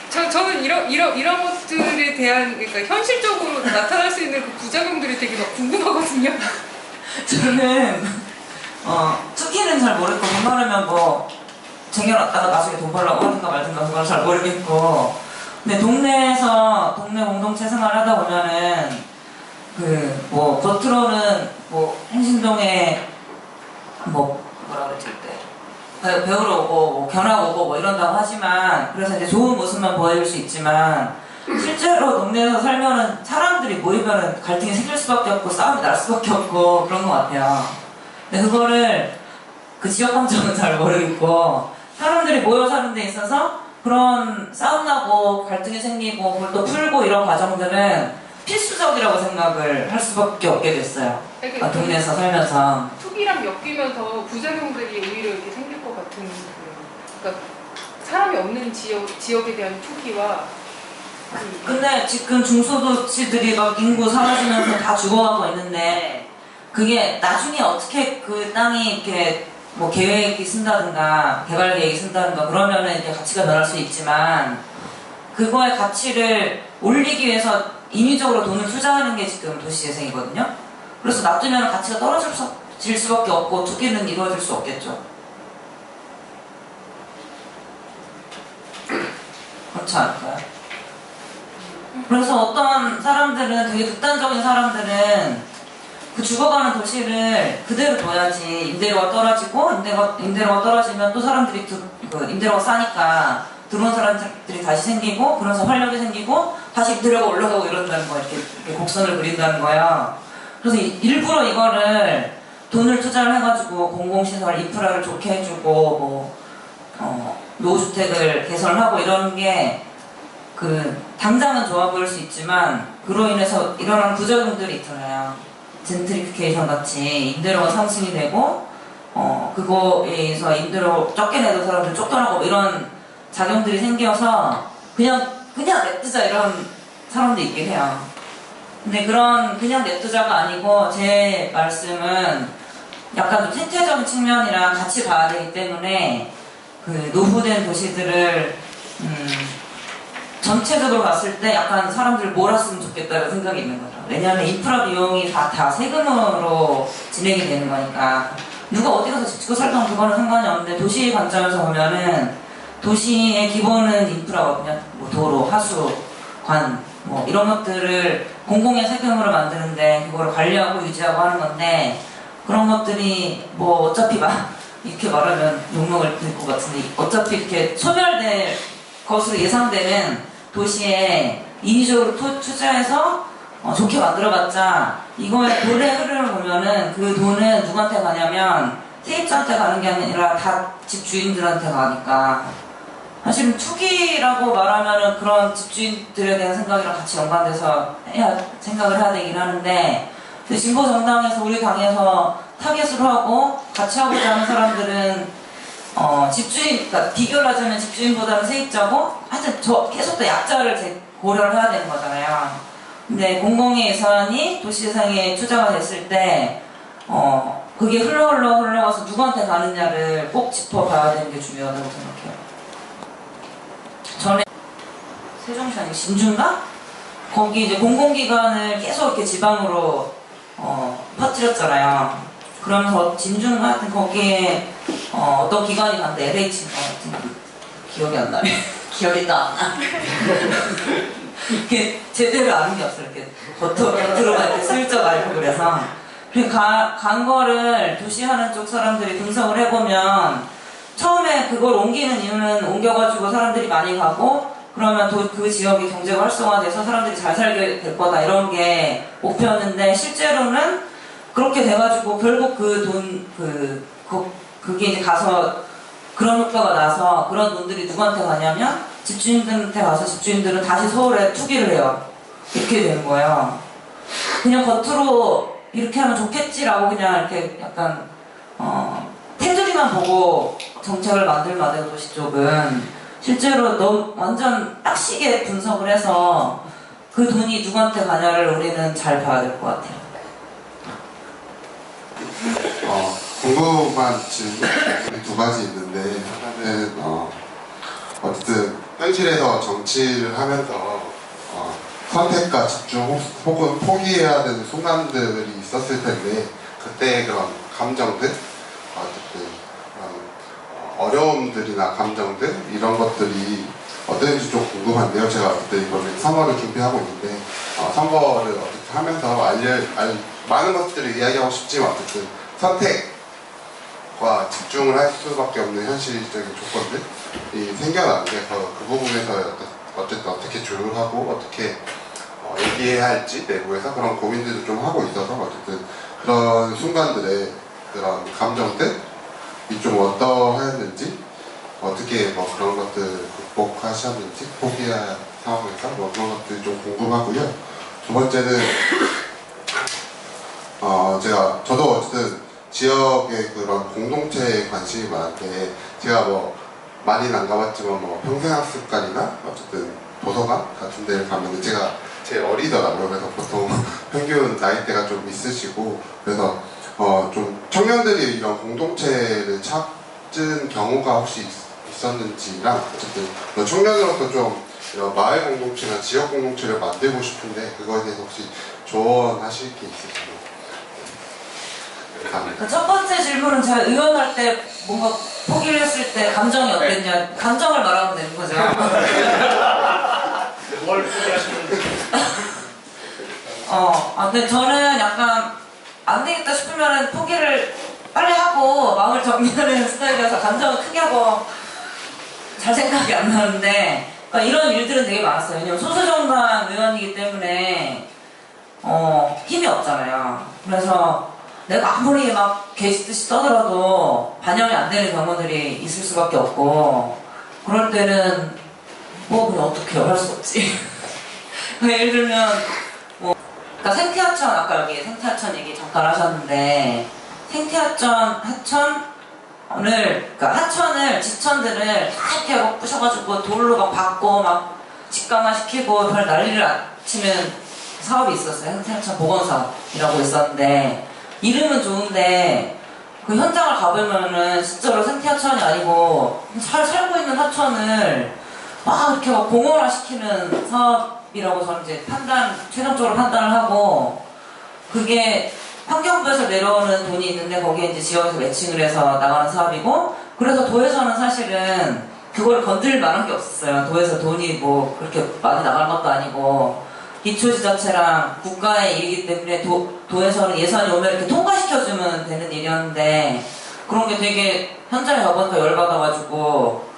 저는 이런 것들에 대한 그러니까 현실적으로 나타날 수 있는 그 부작용들이 되게 막 궁금하거든요. 저는 투기는 잘 모르겠고 돈 많으면 뭐 쟁여놨다가 나중에 돈 벌라고 하든가 말든가 그건 잘 모르겠고 근데 동네 공동체 생활을 하다 보면은 뭐 겉으로는 뭐 행신동에 뭐라 그랬지 그때 배우러 오고 뭐 견학 오고 뭐 이런다고 하지만 그래서 이제 좋은 모습만 보여줄 수 있지만 실제로 동네에서 살면은 사람들이 모이면은 갈등이 생길 수밖에 없고 싸움이 날 수밖에 없고 그런 것 같아요. 근데 그거를 그 지역 감정은 잘 모르겠고 사람들이 모여 사는 데 있어서 그런 싸움 나고 갈등이 생기고 그걸 또 풀고 이런 과정들은 필수적이라고 생각을 할 수밖에 없게 됐어요. 그러니까 동네에서 살면서 투기랑 엮이면서 부작용들이 오히려 이렇게 생길 것 같은 그러니까 사람이 없는 지역에 대한 투기와 근데 지금 중소도시들이 막 인구 사라지면서 다 죽어가고 있는데 그게 나중에 어떻게 그 땅이 이렇게 뭐 계획이 쓴다든가 개발 계획이 쓴다든가 그러면은 이제 가치가 변할 수 있지만 그거의 가치를 올리기 위해서 인위적으로 돈을 투자하는 게 지금 도시재생이거든요. 그래서 놔두면 가치가 떨어질 수밖에 없고 투기는 이루어질 수 없겠죠. 그렇지 않을까요? 그래서 어떤 사람들은 되게 극단적인 사람들은 그 죽어가는 도시를 그대로 둬야지 임대료가 떨어지고 임대료가 떨어지면 또 사람들이 임대료가 싸니까 들어온 사람들이 다시 생기고 그러면서 활력이 생기고 다시 임대료가 올라가고 이런다는 거야. 이렇게 곡선을 그린다는 거야. 그래서 일부러 이거를 돈을 투자를 해가지고 공공시설 인프라를 좋게 해주고 노후주택을 개설하고 이런 게 당장은 좋아 보일 수 있지만 그로 인해서 일어나는 부작용들이 있잖아요. 젠트리피케이션 같이 임대료가 상승이 되고 그거에 의해서 임대료 적게 내던 사람들 쫓겨나고 이런 작용들이 생겨서 그냥 냅두자 이런 사람도 있긴 해요. 근데 그런 그냥 냅두자가 아니고 제 말씀은 약간 좀 생태적인 측면이랑 같이 봐야 되기 때문에 그 노후된 도시들을 전체적으로 봤을 때 약간 사람들 몰았으면 좋겠다는 생각이 있는 거죠. 왜냐하면 인프라 비용이 다 세금으로 진행이 되는 거니까 누가 어디 가서 짓고 살던 그거는 상관이 없는데 도시 관점에서 보면은 도시의 기본은 인프라거든요. 뭐 도로, 하수, 관, 뭐 이런 것들을 공공의 세금으로 만드는데 그걸 관리하고 유지하고 하는 건데 그런 것들이 뭐 어차피 막 이렇게 말하면 욕먹을 것 같은데 어차피 이렇게 소멸될 것으로 예상되는 도시에 인위적으로 투자해서 좋게 만들어봤자 이거의 돈의 흐름을 보면은 그 돈은 누구한테 가냐면 세입자한테 가는 게 아니라 다 집주인들한테 가니까 사실 투기라고 말하면은 그런 집주인들에 대한 생각이랑 같이 연관돼서 생각을 해야 되긴 하는데 진보정당에서 우리 당에서 타겟으로 하고 같이 하고자 하는 사람들은 집주인, 그러니까 비교를 하자면 집주인보다는 세입자고 하여튼 계속 더 약자를 고려를 해야 되는 거잖아요. 근데 공공의 예산이 도시예산에 투자가 됐을 때 그게 흘러가서 누구한테 가느냐를 꼭 짚어봐야 되는 게 중요하다고 생각해요. 전에 세종시 아니고 신주인가? 거기 이제 공공기관을 계속 이렇게 지방으로 퍼뜨렸잖아요. 그러면서 진주인가 하여튼 거기에 어떤 기관이 갔는데 LH인가 하여튼 기억이 안 나네. 기억이 또 안 나. 이렇게 제대로 아는 게 없어요. 이렇게 겉으로 이렇게 슬쩍 알고 그래서. 간 거를 도시하는 쪽 사람들이 분석을 해보면 처음에 그걸 옮기는 이유는 옮겨가지고 사람들이 많이 가고 그러면 그 지역이 경제가 활성화돼서 사람들이 잘 살게 될 거다 이런 게 목표였는데 실제로는 그렇게 돼가지고 결국 그게 이제 가서 그런 효과가 나서 그런 돈들이 누구한테 가냐면 집주인들한테 가서 집주인들은 다시 서울에 투기를 해요. 이렇게 되는 거예요. 그냥 겉으로 이렇게 하면 좋겠지라고 그냥 이렇게 약간 테두리만 보고 정책을 만들면 도시 쪽은 실제로 너무 완전 빡시게 분석을 해서 그 돈이 누구한테 가냐를 우리는 잘 봐야 될 것 같아요. 궁금한 질문이 두 가지 있는데 하나는 어쨌든 현실에서 정치를 하면서 선택과 집중 혹은 포기해야 되는 순간들이 있었을 텐데 그때 그런 감정들 어쨌든 어려움들이나 감정들 이런 것들이 어땠는지 좀 궁금한데요. 제가 어쨌든 이번에 선거를 준비하고 있는데 선거를 어떻게 하면서 많은 것들을 이야기하고 싶지만 어쨌든 선택과 집중을 할 수밖에 없는 현실적인 조건들이 생겨나는데 그 부분에서 어쨌든 어떻게 조율하고 어떻게 얘기해야 할지 내부에서 그런 고민들도 좀 하고 있어서 어쨌든 그런 순간들의 그런 감정들이 좀 어떠했는지 어떻게 뭐 그런 것들 극복하셨는지 포기할 상황에서 뭐 그런 것들이 좀 궁금하고요. 두 번째는 저도 어쨌든 지역의 그런 공동체에 관심이 많은데 제가 뭐 많이는 안 가봤지만 뭐 평생학습관이나 어쨌든 도서관 같은 데를 가면 제가 제일 어리더라고요. 그래서 보통 평균 나이대가 좀 있으시고 그래서 좀 청년들이 이런 공동체를 찾은 경우가 혹시 있었는지랑 어쨌든 청년으로서 좀 이런 마을 공동체나 지역 공동체를 만들고 싶은데 그거에 대해서 혹시 조언하실 게 있으신가요? 그 첫 번째 질문은 제가 의원할 때 뭔가 포기를 했을 때 감정이 어땠냐 감정을 말하면 되는 거죠. 뭘 포기하시는지. 근데 저는 약간 안 되겠다 싶으면은 포기를 빨리 하고 마음을 정리하는 스타일이라서 감정을 크게 하고 잘 생각이 안 나는데 그러니까 이런 일들은 되게 많았어요. 왜냐면 소수정당 의원이기 때문에 힘이 없잖아요. 그래서 내가 아무리 막 개짓듯이 떠들어도 반영이 안 되는 경우들이 있을 수밖에 없고 그럴 때는 뭐 그냥 어떻게 할 수 없지. 예를 들면 그러니까 생태하천 아까 여기 생태하천 얘기 잠깐 하셨는데 하천을 그러니까 하천을 지천들을 다 이렇게 하고 부셔가지고 돌로 막 박고 막 직강화 시키고 별 난리를 치면 사업이 있었어요. 생태하천 보건사업이라고 있었는데 이름은 좋은데 그 현장을 가보면은 실제로 생태하천이 아니고 살고 있는 하천을 막 이렇게 막 공원화 시키는 사업이라고 저는 이제 최종적으로 판단을 하고 그게 환경부에서 내려오는 돈이 있는데 거기에 이제 지역에서 매칭을 해서 나가는 사업이고 그래서 도에서는 사실은 그걸 건드릴 만한 게 없었어요. 도에서 돈이 뭐 그렇게 많이 나갈 것도 아니고 기초지자체랑 국가의 일이기 때문에 도에서는 예산이 오면 이렇게 통과시켜주면 되는 일이었는데 그런 게 되게 현장에 가보니까 열받아가지고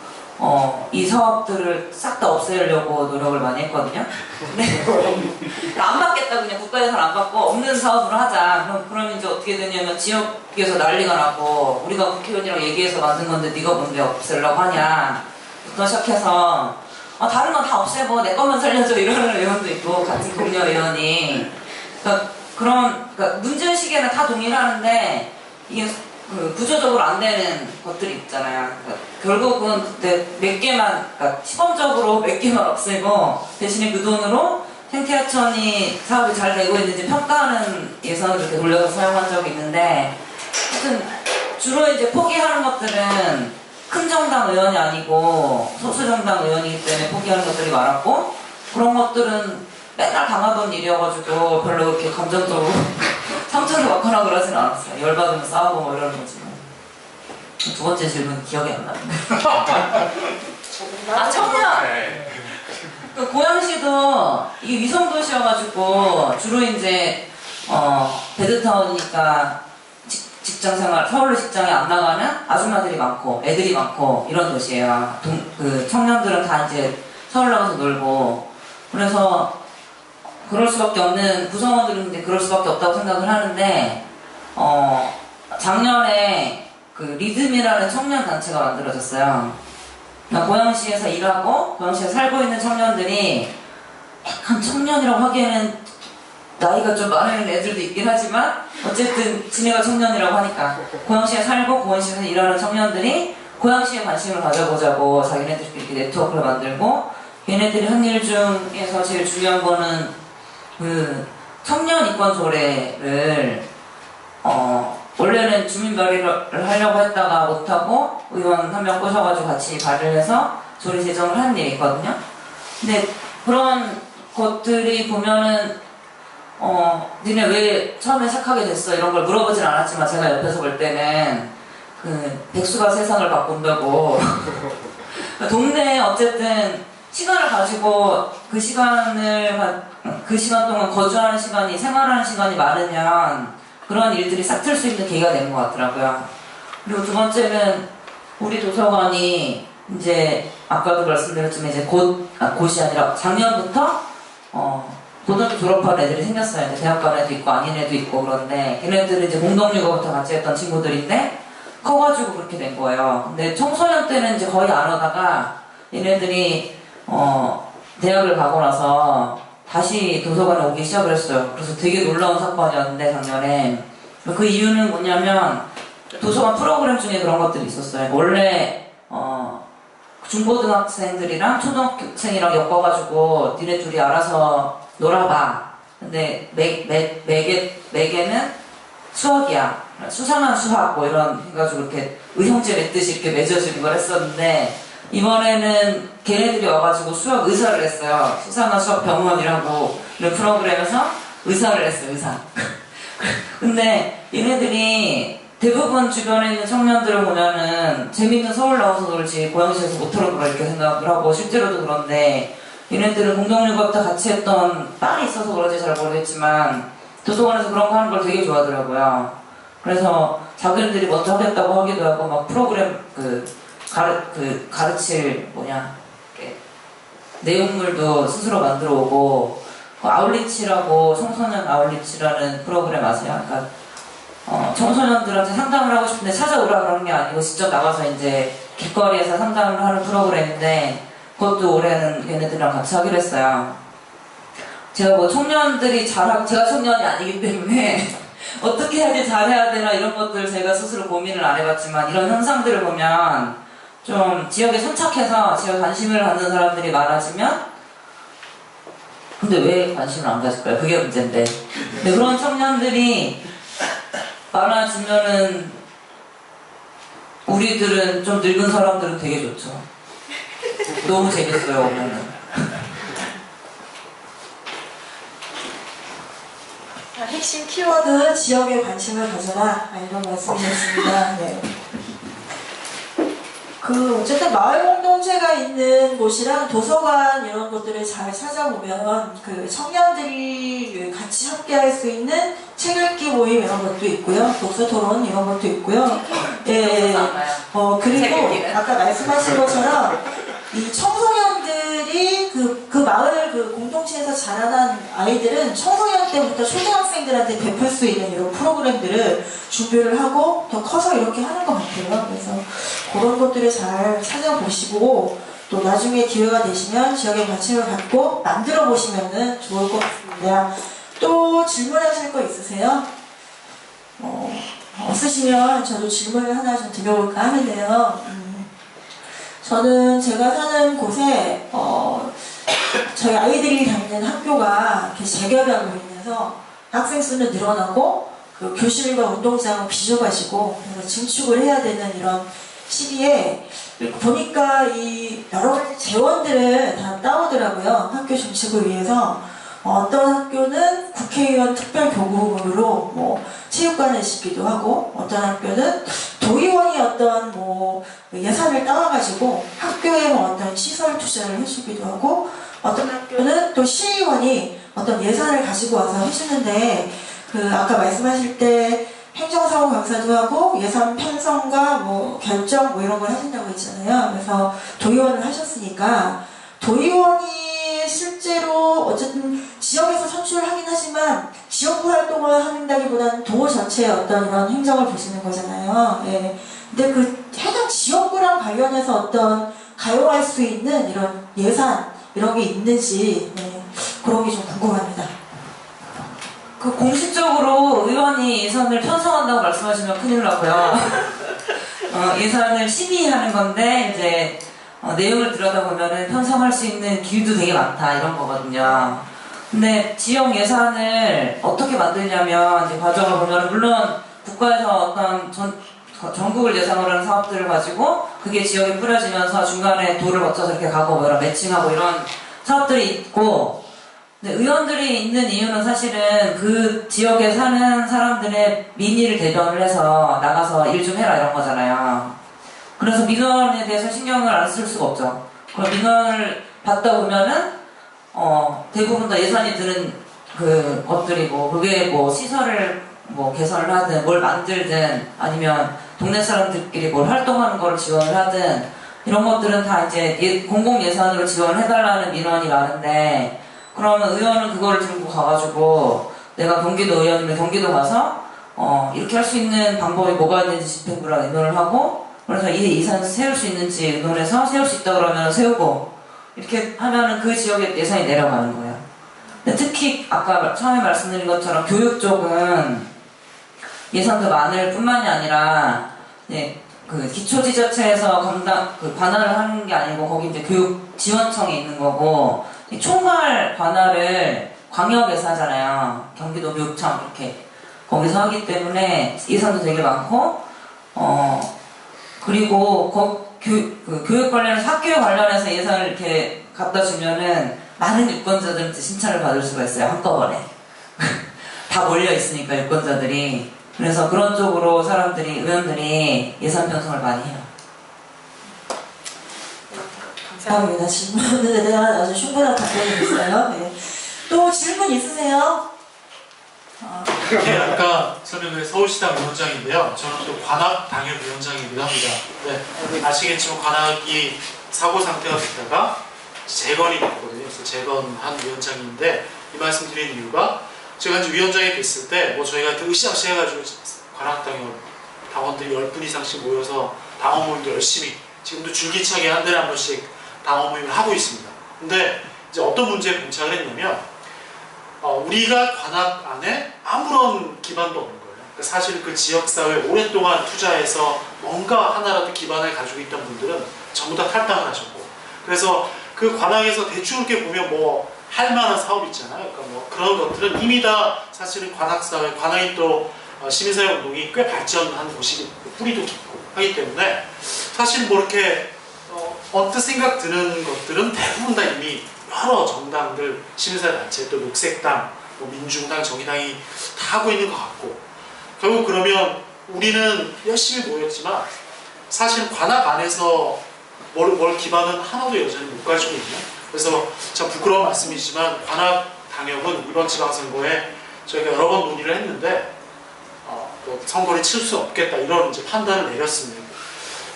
이 사업들을 싹 다 없애려고 노력을 많이 했거든요. 근데 안 받겠다 그냥 국가 예산 안 받고 없는 사업으로 하자. 그럼 이제 어떻게 되냐면 지역에서 난리가 나고 우리가 국회의원이랑 얘기해서 만든 건데 네가 뭔데 없애려고 하냐. 부터 시작해서 다른 건 다 없애고 내 것만 살려줘 이러는 의원도 있고 같은 동료 의원이 그러니까 문제의식에는 다 동의하는데 이게 구조적으로 안 되는 것들이 있잖아요. 그러니까 결국은 그때 몇 개만, 그러니까 시범적으로 몇 개만 없애고 대신에 그 돈으로 생태하천이 사업이 잘 되고 있는지 평가하는 예산을 이렇게 돌려서 사용한 적이 있는데 하여튼 주로 이제 포기하는 것들은 큰 정당 의원이 아니고 소수 정당 의원이기 때문에 포기하는 것들이 많았고 그런 것들은 맨날 당하던 일이어가지고 별로 그렇게 감정적으로 상처를 받거나 그러진 않았어요. 열받으면 싸우고 뭐 이러는 거지만. 두 번째 질문 기억이 안 나는데. 청년! 그 고양시도 이 위성도시여가지고 주로 이제 베드타운이니까 직장생활, 서울로 직장에 안 나가는 아줌마들이 많고 애들이 많고 이런 도시예요. 그 청년들은 다 이제 서울 나가서 놀고 그래서 그럴 수밖에 없는 구성원들은 이제 그럴 수밖에 없다고 생각을 하는데 작년에 그 리듬이라는 청년 단체가 만들어졌어요. 그러니까 고양시에서 일하고 고양시에 살고 있는 청년들이 약간 청년이라고 하기에는 나이가 좀 많은 애들도 있긴 하지만 어쨌든 지네가 청년이라고 하니까 고양시에 살고 고양시에서 일하는 청년들이 고양시에 관심을 가져보자고 자기네들끼리 이렇게 네트워크를 만들고 얘네들이 한 일 중에서 제일 중요한 거는 그 청년 인권 조례를 원래는 주민 발의를 하려고 했다가 못하고 의원 한 명 꼬셔가지고 같이 발의를 해서 조례 제정을 한 일이 있거든요. 근데 그런 것들이 보면은 니네 왜 처음에 시작하게 됐어? 이런 걸 물어보진 않았지만 제가 옆에서 볼 때는 그 백수가 세상을 바꾼다고 동네에 어쨌든 시간을 가지고 그 시간 동안 거주하는 시간이 생활하는 시간이 많으면 그런 일들이 싹 틀 수 있는 계기가 되는 것 같더라고요. 그리고 두 번째는 우리 도서관이 이제 아까도 말씀드렸지만 이제 곧이 아니라 작년부터 고등학교 졸업한 애들이 생겼어요. 이제 대학 간 애도 있고 아닌 애도 있고 그런데 걔네들은 이제 공동육아부터 같이 했던 친구들인데 커가지고 그렇게 된 거예요. 근데 청소년 때는 이제 거의 안 오다가 얘네들이 대학을 가고 나서 다시 도서관에 오기 시작을 했어요. 그래서 되게 놀라운 사건이었는데 작년에 그 이유는 뭐냐면 도서관 프로그램 중에 그런 것들이 있었어요. 원래 중고등학생들이랑 초등학생이랑 엮어가지고 니네 둘이 알아서 놀아봐. 근데 매개는 수학이야. 수상한 수학 뭐 이런 해가지고 이렇게 의형제 맺듯이 이렇게 맺어주는 걸 했었는데 이번에는 걔네들이 와가지고 수학 의사를 했어요. 수상한 수학 병원이라고 이런 프로그램에서 의사를 했어요. 의사. 근데 얘네들이 대부분 주변에 있는 청년들을 보면은 재밌는 서울 나와서 놀지 고양시에서 못하는 걸 이렇게 생각을 하고 실제로도 그런데 얘네들은 공동육아 때 같이 했던 딸이 있어서 그런지 잘 모르겠지만 도서관에서 그런 거 하는 걸 되게 좋아하더라고요. 그래서 자기들이 먼저 하겠다고 하기도 하고 막 프로그램 가르칠 내용물도 스스로 만들어 오고 아울리치라고 청소년 아울리치라는 프로그램 아세요? 그러니까 청소년들한테 상담을 하고 싶은데 찾아오라 그러는 게 아니고 직접 나가서 이제 길거리에서 상담을 하는 프로그램인데 그것도 올해는 걔네들이랑 같이 하기로 했어요. 제가 뭐 청년들이 제가 청년이 아니기 때문에 어떻게 해야지 잘해야 되나 이런 것들 제가 스스로 고민을 안 해봤지만 이런 현상들을 보면 좀 지역에 선착해서 지역 관심을 갖는 사람들이 많아지면 근데 왜 관심을 안 가질까요? 그게 문제인데. 근데 그런 청년들이 많아지면은 우리들은 좀 늙은 사람들은 되게 좋죠. 너무 재밌어요, 오면은. 핵심 키워드 지역에 관심을 가져라 이런 말씀이셨습니다. 네. 어쨌든 마을 공동체가 있는 곳이랑 도서관 이런 것들을 잘 찾아보면 청년들이 같이 함께할 수 있는 책 읽기 모임 이런 것도 있고요, 독서 토론 이런 것도 있고요. 예. 그리고 아까 말씀하신 것처럼 이 청소년들이 그 마을 공동체에서 자라난 아이들은 청소년 때부터 초등학생들한테 베풀 수 있는 이런 프로그램들을 준비를 하고 더 커서 이렇게 하는 것 같아요. 그래서 그런 것들을 잘 찾아보시고 또 나중에 기회가 되시면 지역에 관심을 갖고 만들어 보시면 좋을 것 같습니다. 또 질문하실 거 있으세요? 없으시면 저도 질문을 하나 좀 드려볼까 하는데요. 저는 제가 사는 곳에 저희 아이들이 다니는 학교가 이렇게 재개발로 인해서 학생 수는 늘어나고 교실과 운동장은 빚어가지고 그래서 증축을 해야 되는 이런 시기에 보니까 이 여러 가지 재원들을 다 따오더라고요. 학교 증축을 위해서. 어떤 학교는 국회의원 특별교구금으로 체육관을 짓기도 하고, 어떤 학교는 도의원이 어떤 예산을 따와가지고 학교에 어떤 시설 투자를 해주기도 하고, 어떤 학교는 또 시의원이 어떤 예산을 가지고 와서 해주는데, 아까 말씀하실 때 행정사고 강사도 하고 예산 편성과 결정 이런 걸 하신다고 했잖아요. 그래서 도의원을 하셨으니까 도의원이 실제로 어쨌든 지역에서 선출을 하긴 하지만 지역구 활동을 한다기보다는 도 전체의 어떤 이런 행정을 보시는 거잖아요. 예. 근데 해당 지역구랑 관련해서 어떤 가용할 수 있는 이런 예산 이런 게 있는지 그런 게 좀 궁금합니다. 공식적으로 의원이 예산을 편성한다고 말씀하시면 큰일 나고요. 예산을 심의하는 건데 이제 내용을 들여다보면 편성할 수 있는 길도 되게 많다 이런 거거든요. 근데 지역 예산을 어떻게 만들냐면 이제 과정을 보면 물론 국가에서 어떤 전국을 대상으로 하는 사업들을 가지고 그게 지역에 뿌려지면서 중간에 도를 거쳐서 이렇게 가고 이런 매칭하고 이런 사업들이 있고, 근데 의원들이 있는 이유는 사실은 그 지역에 사는 사람들의 민의를 대변을 해서 나가서 일 좀 해라 이런 거잖아요. 그래서 민원에 대해서 신경을 안 쓸 수가 없죠. 그럼 민원을 받다 보면은 대부분 다 예산이 드는 것들이고, 그게 시설을 개선을 하든 뭘 만들든 아니면 동네 사람들끼리 뭘 활동하는 거를 지원을 하든 이런 것들은 다 이제 공공 예산으로 지원을 해달라는 민원이 많은데, 그러면 의원은 그거를 들고 가가지고 내가 경기도 의원이면 경기도 가서 이렇게 할 수 있는 방법이 뭐가 있는지 집행부랑 의논을 하고, 그래서 이 예산을 세울 수 있는지 의논해서 세울 수 있다 그러면 세우고, 이렇게 하면은 그 지역의 예산이 내려가는 거예요. 근데 특히 아까 처음에 말씀드린 것처럼 교육 쪽은 예산도 많을 뿐만이 아니라 기초지자체에서 관할을 하는 게 아니고 거기 이제 교육지원청이 있는 거고, 총괄 관할을 광역에서 하잖아요. 경기도 교육청 이렇게 거기서 하기 때문에 예산도 되게 많고, 그리고 교육 관련해서 학교 관련해서 예산을 이렇게 갖다 주면은 많은 유권자들한테 신차를 받을 수가 있어요, 한꺼번에. 다 몰려 있으니까 유권자들이. 그래서 그런 쪽으로 의원들이 예산 편성을 많이 해요. 감사합니다. 질문에 대한 아주 충분한 답변이 있어요. 네. 또 질문 있으세요? 네, 아까 설명드린 서울시당 위원장인데요. 저는 또 관악 당협위원장이기도 합니다. 네, 아시겠지만 관악이 사고 상태가 됐다가 재건이 됐거든요. 그래서 재건한 위원장인데, 이 말씀 드린 이유가 제가 이제 위원장이 됐을 때 저희가 으쌰으쌰 해가지고 관악 당원들이 10분 이상씩 모여서 당원 모임도 열심히 지금도 줄기차게 한 달에 한 번씩 당원 모임을 하고 있습니다. 근데 이제 어떤 문제에 봉착을 했냐면 우리가 관악 안에 아무런 기반도 없는 거예요. 그러니까 사실 그 지역사회에 오랫동안 투자해서 뭔가 하나라도 기반을 가지고 있던 분들은 전부 다 탈당을 하셨고, 그래서 그 관악에서 대충 이렇게 보면 할 만한 사업이 있잖아요. 그러니까 뭐 그런 것들은 이미 다 사실은 관악사회, 관악이 또 시민사회 운동이 꽤 발전한 곳이 뿌리도 깊고 하기 때문에 사실 뭐 이렇게 언뜻 생각 드는 것들은 대부분 다 이미 여러 정당들, 시민사회 단체, 또 녹색당, 뭐 민중당, 정의당이 다 하고 있는 것 같고 결국 그러면 우리는 열심히 모였지만 사실 관악 안에서 뭘 기반은 하나도 여전히 못 가지고 있는 그래서 참 부끄러운 말씀이지만 관악 당협은 이번 지방선거에 저희가 여러 번 논의를 했는데 뭐 선거를 칠 수 없겠다 이런 이제 판단을 내렸습니다.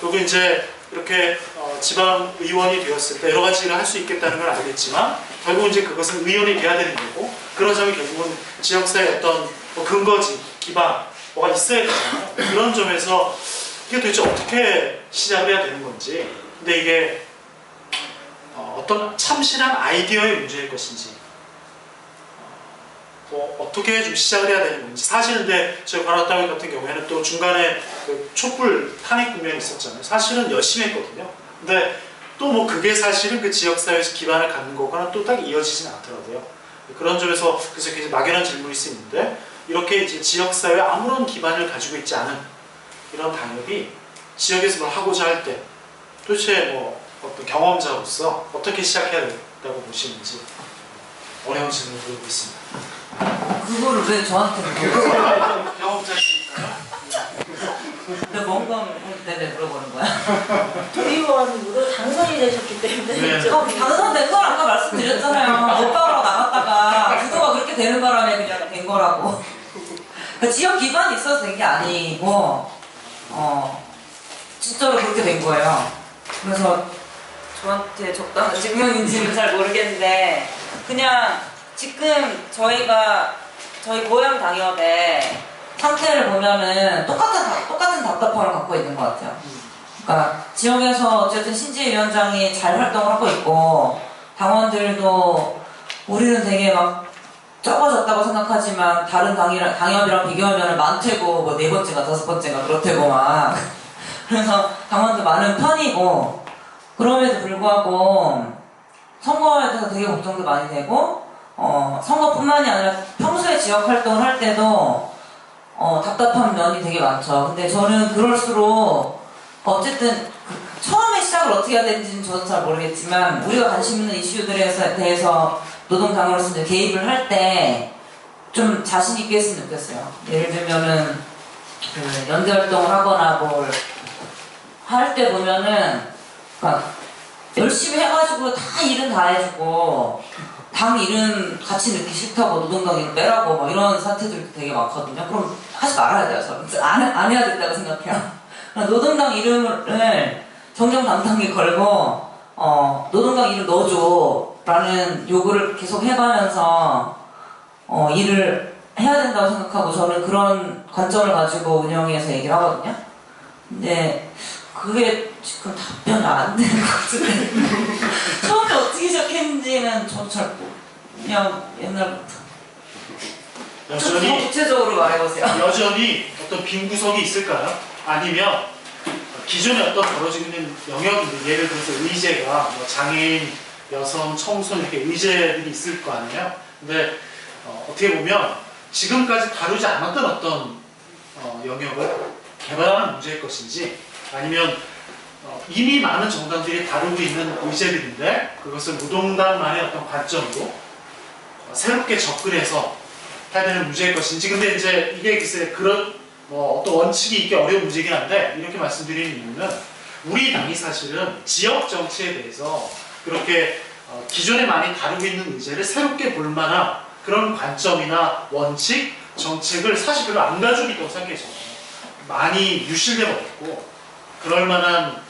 그리고 이제 이렇게 지방의원이 되었을 때 여러 가지를 할 수 있겠다는 걸 알겠지만 결국 이제 그것은 의원이 돼야 되는 거고 그러자면 결국은 지역사회 어떤 뭐 근거지, 기반 뭐가 있어야 되잖아요. 그런 점에서 이게 도대체 어떻게 시작을 해야 되는 건지 근데 이게 어떤 참신한 아이디어의 문제일 것인지 뭐 어떻게 좀 시작을 해야 되는 건지 사실은 근데 저희 관악당협 같은 경우에는 또 중간에 그 촛불 탄핵 국면이 있었잖아요. 사실은 열심히 했거든요. 근데 또 뭐 그게 사실은 그 지역사회에서 기반을 갖는 거거나 또 딱 이어지진 않더라고요. 그런 점에서 그래서 굉장히 막연한 질문일 수 있는데 이렇게 이제 지역사회에 아무런 기반을 가지고 있지 않은 이런 당협이 지역에서 뭘 하고자 할 때 도대체 뭐 어떤 경험자로서 어떻게 시작해야 된다고 보시는지 어려운 질문을 드리고 있습니다. 그거를 왜 저한테 물어봐요? 경험자시니까요. 근데 뭔가 때문에 물어보는 거야? 도의원으로 당선이 되셨기 때문에 네. 좀 당선된 걸 아까 말씀드렸잖아요. 오빠로 나갔다가 구도가 그렇게 되는 바람에 그냥 된 거라고. 그 지역 기반이 있어서 된 게 아니고 진짜로 그렇게 된 거예요. 그래서 저한테 적당한 증명인지는 잘 모르겠는데 그냥 지금 저희 고향 당협의 상태를 보면은 똑같은 답답함을 갖고 있는 것 같아요. 그러니까 지역에서 어쨌든 신지혜 위원장이 잘 활동을 하고 있고 당원들도 우리는 되게 막 적어졌다고 생각하지만 다른 당협이랑 비교하면 많대고 뭐 4번째가 5번째가 그렇대고 막 그래서 당원도 많은 편이고 그럼에도 불구하고 선거에 대해서 되게 걱정도 많이 되고 선거뿐만이 아니라 평소에 지역 활동을 할 때도 답답한 면이 되게 많죠. 근데 저는 그럴수록 어쨌든 처음에 시작을 어떻게 해야 되는지는 저도 잘 모르겠지만 우리가 관심 있는 이슈들에 대해서 노동당으로서 이제 개입을 할 때 좀 자신 있게 했으면 좋겠어요. 예를 들면은 그 연대 활동을 하거나 뭘 할 때 보면은 그러니까 열심히 해가지고 다 일은 다 해주고 당 일은 같이 넣기 싫다고 노동당 일은 빼라고 뭐 이런 사태들이 되게 많거든요. 그럼 하지 말아야 돼요. 저는 안 해야 된다고 생각해요. 노동당 이름을 정정당당히 걸고 노동당 이름 넣어줘 라는 요구를 계속 해가면서 일을 해야 된다고 생각하고 저는 그런 관점을 가지고 운영위에서 얘기를 하거든요. 근데 그게 지금 답변이 안 되는 것 같은데 처음에 어떻게 시작했는지는 저도 잘 그냥 옛날부터 좀 더 구체적으로 말해보세요. 여전히 어떤 빈 구석이 있을까요? 아니면 기존에 어떤 벌어지고 있는 영역인데 예를 들어서 의제가 뭐 장애인, 여성, 청소년 이렇게 의제들이 있을 거 아니에요? 근데 어떻게 보면 지금까지 다루지 않았던 어떤 영역을 개발하는 문제일 것인지 아니면 이미 많은 정당들이 다루고 있는 의제들인데 그것을 노동당만의 어떤 관점으로 새롭게 접근해서 해야 되는 문제일 것인지 근데 이제 이게 글쎄 그런 어떤 원칙이 있기 어려운 문제긴 한데 이렇게 말씀드리는 이유는 우리 당이 사실은 지역 정치에 대해서 그렇게 기존에 많이 다루고 있는 의제를 새롭게 볼 만한 그런 관점이나 원칙, 정책을 사실 별로 안 가지고 있다고 생각해요. 많이 유실돼 버렸고 그럴 만한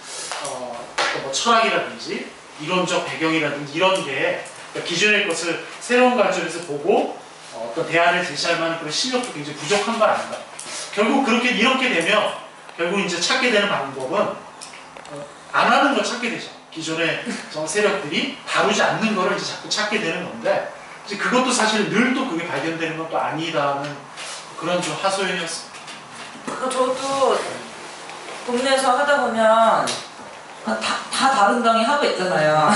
뭐 철학이라든지 이론적 배경이라든지 이런 게 기존의 것을 새로운 관점에서 보고 어떤 대안을 제시할 만한 그런 실력도 굉장히 부족한 거 아닌가. 결국 이렇게 되면 결국 이제 찾게 되는 방법은 안 하는 걸 찾게 되죠. 기존의 세력들이 다루지 않는 거를 이제 자꾸 찾게 되는 건데 이제 그것도 사실 늘 또 그게 발견되는 건 또 아니다는 그런 좀 하소연이었습니다. 저도 동네에서 하다 보면 다 다른 당이 하고 있잖아요.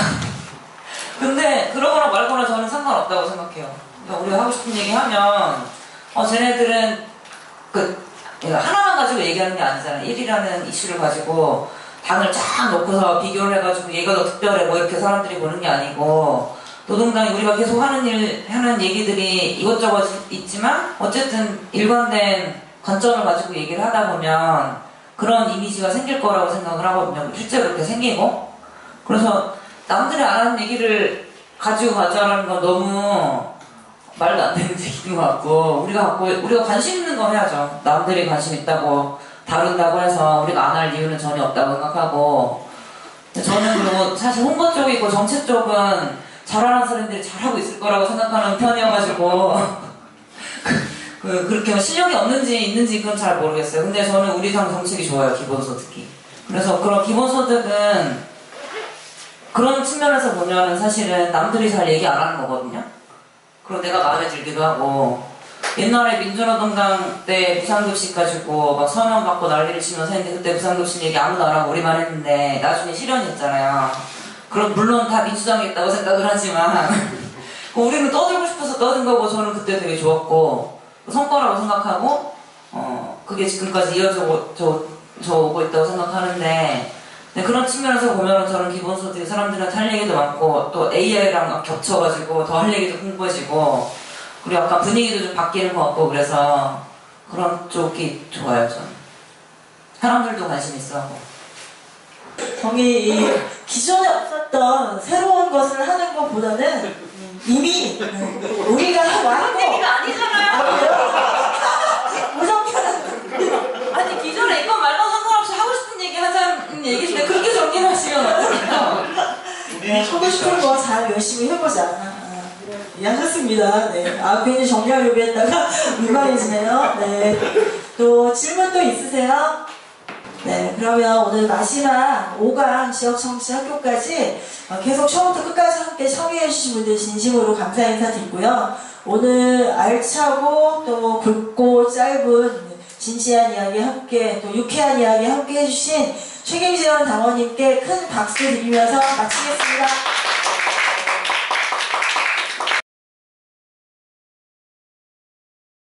근데 그러거나 말거나 저는 상관없다고 생각해요. 그러니까 우리가 하고 싶은 얘기 하면 쟤네들은 하나만 가지고 얘기하는 게 아니잖아요. 1이라는 이슈를 가지고 당을 쫙 놓고서 비교를 해가지고 얘가 더 특별해 뭐 이렇게 사람들이 보는 게 아니고 노동당이 우리가 계속 하는 얘기들이 이것저것 있지만 어쨌든 일관된 관점을 가지고 얘기를 하다 보면 그런 이미지가 생길 거라고 생각을 하거든요. 실제로 그렇게 생기고. 그래서 남들이 안 하는 얘기를 가지고 가자라는 건 너무 말도 안 되는 얘기인 것 같고 우리가 관심 있는 건 해야죠. 남들이 관심 있다고 다룬다고 해서 우리가 안 할 이유는 전혀 없다고 생각하고 저는 그리고 사실 홍보 쪽이고 정책 쪽은 잘하는 사람들이 잘하고 있을 거라고 생각하는 편이어가지고 그렇게 실력이 없는지 있는지 그건 잘 모르겠어요. 근데 저는 우리 당 정책이 좋아요. 기본소득이. 그래서 그런 기본소득은 그런 측면에서 보면 사실은 남들이 잘 얘기 안 하는 거거든요. 그리고 내가 마음에 들기도 하고 옛날에 민주노동당 때 무상급식 가지고 막 서명 받고 난리를 치면서 했는데 그때 무상급식 얘기 아무도 안 하고 우리만 했는데 나중에 실현이 했잖아요. 그럼 물론 다 민주당이 있다고 생각을 하지만 우리는 떠들고 싶어서 떠든 거고 저는 그때 되게 좋았고 성과라고 생각하고 그게 지금까지 이어져 오고 있다고 생각하는데 그런 측면에서 보면 저는 기본소득 사람들한테 할 얘기도 많고 또 AI랑 겹쳐가지고 더 할 얘기도 풍부해지고 그리고 약간 분위기도 좀 바뀌는 것 같고 그래서 그런 쪽이 좋아요. 저는 사람들도 관심 있어 하고 정이 기존에 없었던 새로운 것을 하는 것보다는 이미 우리가 왔고 얘기가 아니잖아요. 아니 기존에 이건 말도 상관없이 하고 싶은 얘기 하자는 얘기인데 그렇게 정리를 하시면 어떡해요? 하고 싶은 거 잘 열심히 해보자. 이해하셨습니다. 네. 괜히 정리하려고 했다가 민망해지네요. 네. 또 질문 또 있으세요? 네. 그러면 오늘 마지막 5강 지역청취학교까지 계속 처음부터 끝까지 함께 청해주신 분들 진심으로 감사 인사드리고요. 오늘 알차고 또 굵고 짧은 진지한 이야기 함께 또 유쾌한 이야기 함께 해주신 최경지원 당원님께 큰 박수 드리면서 마치겠습니다.